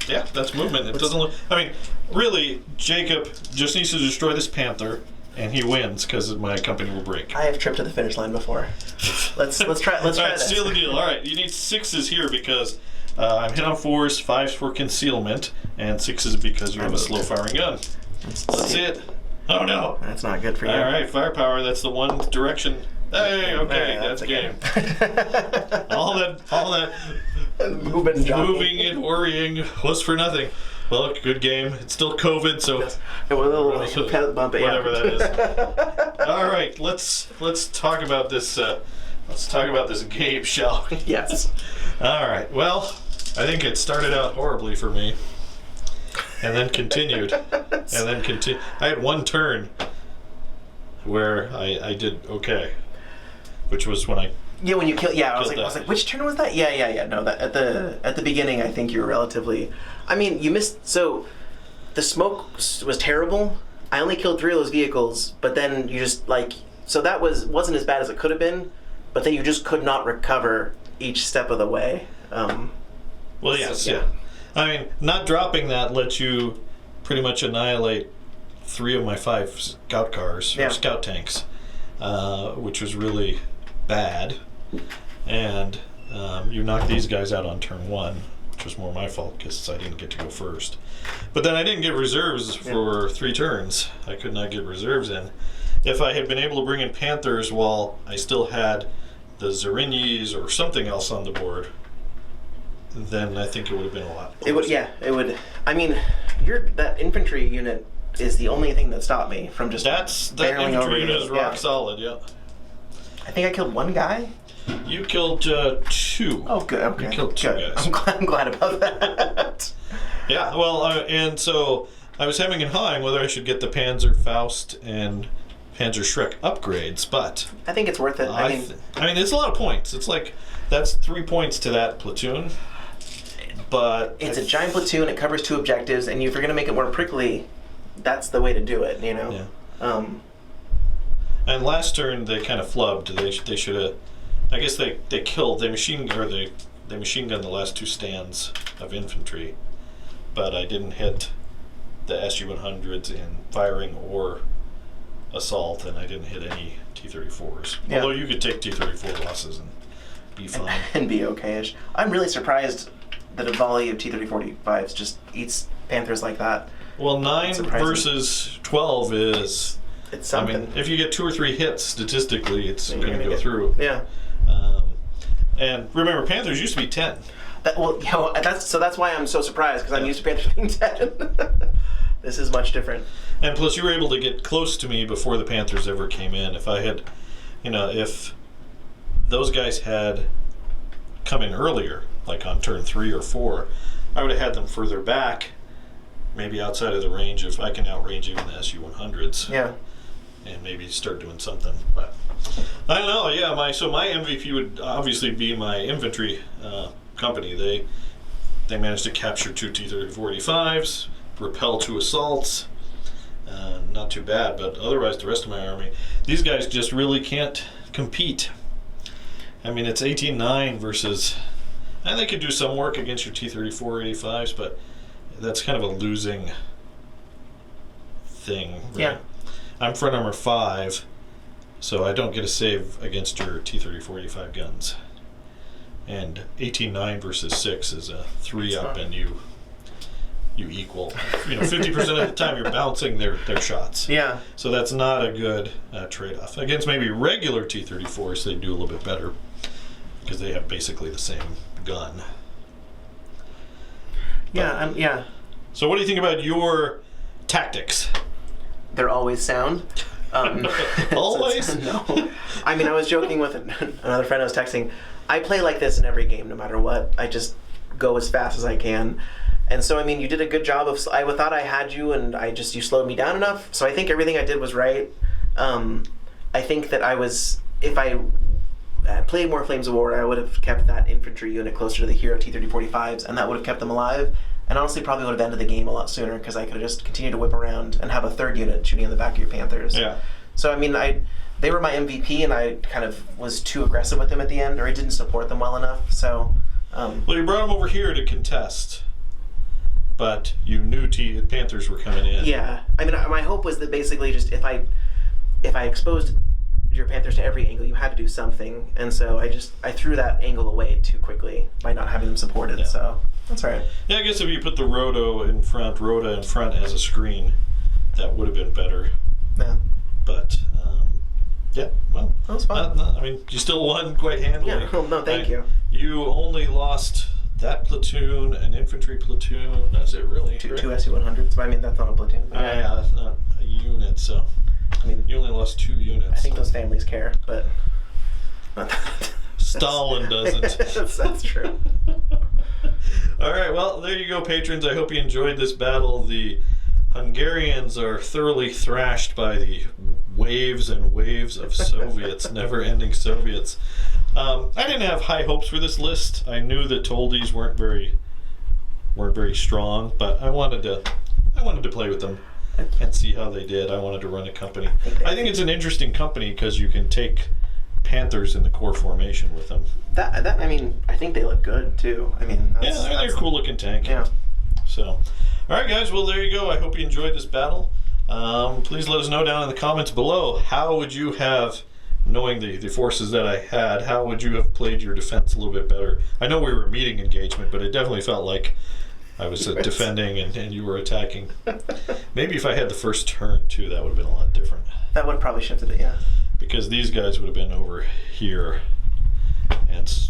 yeah, that's movement. It doesn't look, I mean, really, Jacob just needs to destroy this panther, and he wins, because my company will break. I have tripped to the finish line before. Let's try All right, this. seal the deal. All right, you need 6s here, because I'm hit on 4s, 5s for concealment, and 6s because you have a slow-firing gun. Let's see it. Oh, no. That's not good for you. All right, firepower, that's the one direction. Hey, okay, that's game. all that moving and worrying was for nothing. Well, good game. It's still COVID, so whatever that is. All right, let's talk about this. Let's talk about this game, shall we? Yes. All right. Well, I think it started out horribly for me, and then continued, I had one turn where I did okay. Which was when I when you killed. Yeah, I was like, which turn was that? Yeah. No, that at the beginning, I think you were relatively. I mean, you missed. So the smoke was terrible. I only killed 3 of those vehicles, but then you just so that wasn't as bad as it could have been, but then you just could not recover each step of the way. Well, yes, yeah. I mean, not dropping that lets you pretty much annihilate 3 of my 5 scout cars or scout tanks, which was really bad, and you knocked these guys out on turn 1, which was more my fault because I didn't get to go first. But then I didn't get reserves for 3 turns. I could not get reserves in. If I had been able to bring in Panthers while I still had the Zarinyis or something else on the board, then I think it would have been a lot closer. It would. I mean, that infantry unit is the only thing that stopped me from just that infantry unit is rock solid. Yeah. I think I killed 1 guy. You killed 2. Oh, good. Okay. You killed 2 guys. I'm glad about that. Yeah. Well, and so I was hemming and hawing whether I should get the Panzer Faust and Panzer Schreck upgrades, but I think it's worth it. I mean, it's a lot of points. It's like that's 3 points to that platoon. But it's a giant platoon. It covers 2 objectives, and if you're going to make it more prickly, that's the way to do it. Yeah. And last turn they kind of flubbed. They should have. I guess they killed. They machine gunned the last 2 stands of infantry, but I didn't hit the SU-100s in firing or assault, and I didn't hit any T-34s. Yeah. Although you could take T-34 losses and be fine and be okay-ish. I'm really surprised that a volley of T-34-5s just eats Panthers like that. Well, 9 versus 12 is. It's something. I mean, if you get 2 or 3 hits, statistically, it's going to go through. Yeah. And remember, Panthers used to be 10. That's why I'm so surprised, because I'm used to Panthers being 10. This is much different. And plus, you were able to get close to me before the Panthers ever came in. If I had, if those guys had come in earlier, like on turn 3 or 4, I would have had them further back, maybe outside of the range of I can outrange even the SU-100s. Yeah. And maybe start doing something, but I don't know. Yeah, my MVP would obviously be my infantry company. They managed to capture 2 T-34-85s, repel 2 assaults. Not too bad, but otherwise the rest of my army, these guys just really can't compete. I mean, it's 18-9 versus, and they could do some work against your T-34-85s, but that's kind of a losing thing. Right? Yeah. I'm front armor 5, so I don't get a save against your T-34-85 guns. And 18-9 versus 6 is a 3-up, and you equal. 50% of the time you're bouncing their shots. Yeah. So that's not a good trade-off. Against maybe regular T-34s, they do a little bit better because they have basically the same gun. Yeah. Yeah. So what do you think about your tactics? They're always sound. Always? No. I mean, I was joking with another friend I was texting. I play like this in every game, no matter what. I just go as fast as I can. And so, I mean, you did a good job of. I thought I had you, and you slowed me down enough. So I think everything I did was right. I think that if I played more Flames of War, I would have kept that infantry unit closer to the hero T-34-85s, and that would have kept them alive. And honestly, probably would have ended the game a lot sooner because I could have just continued to whip around and have a third unit shooting in the back of your Panthers. Yeah. So, I mean, they were my MVP, and I kind of was too aggressive with them at the end, or I didn't support them well enough. So, well, you brought them over here to contest, but you knew Panthers were coming in. Yeah. I mean, my hope was that basically just if I exposed your Panthers to every angle, you had to do something. And so I threw that angle away too quickly by not having them supported. Yeah. So that's all right. Yeah, I guess if you put the Rota in front as a screen, that would have been better. Yeah. But, yeah, well, that was fun. I mean, you still won quite handily. Yeah, well, no, thank you. You only lost that platoon, an infantry platoon. That's it, really. Two SU-100s. I mean, that's not a platoon. Yeah, that's not a unit, so. I mean, you only lost 2 units. I think those families care, but. Stalin doesn't. That's true. All right, well, there you go, patrons. I hope you enjoyed this battle. The Hungarians are thoroughly thrashed by the waves and waves of Soviets, never-ending Soviets. I didn't have high hopes for this list. I knew the Toldies weren't very strong, but I wanted to play with them and see how they did. I wanted to run a company. I think it's an interesting company because you can take Panthers in the core formation with them. I mean, I think they look good too. I mean, they're a cool looking tank. Yeah. So, all right, guys. Well, there you go. I hope you enjoyed this battle. Please let us know down in the comments below. How would you have, knowing the forces that I had, how would you have played your defense a little bit better? I know we were a meeting engagement, but it definitely felt like I was defending and you were attacking. Maybe if I had the first turn too, that would have been a lot different. That would have probably shifted it, yeah. Because these guys would have been over here, and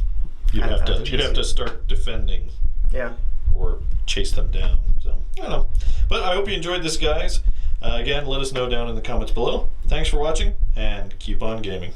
you'd have to start defending. Yeah. Or chase them down. So I don't know. But I hope you enjoyed this, guys. Again, let us know down in the comments below. Thanks for watching, and keep on gaming.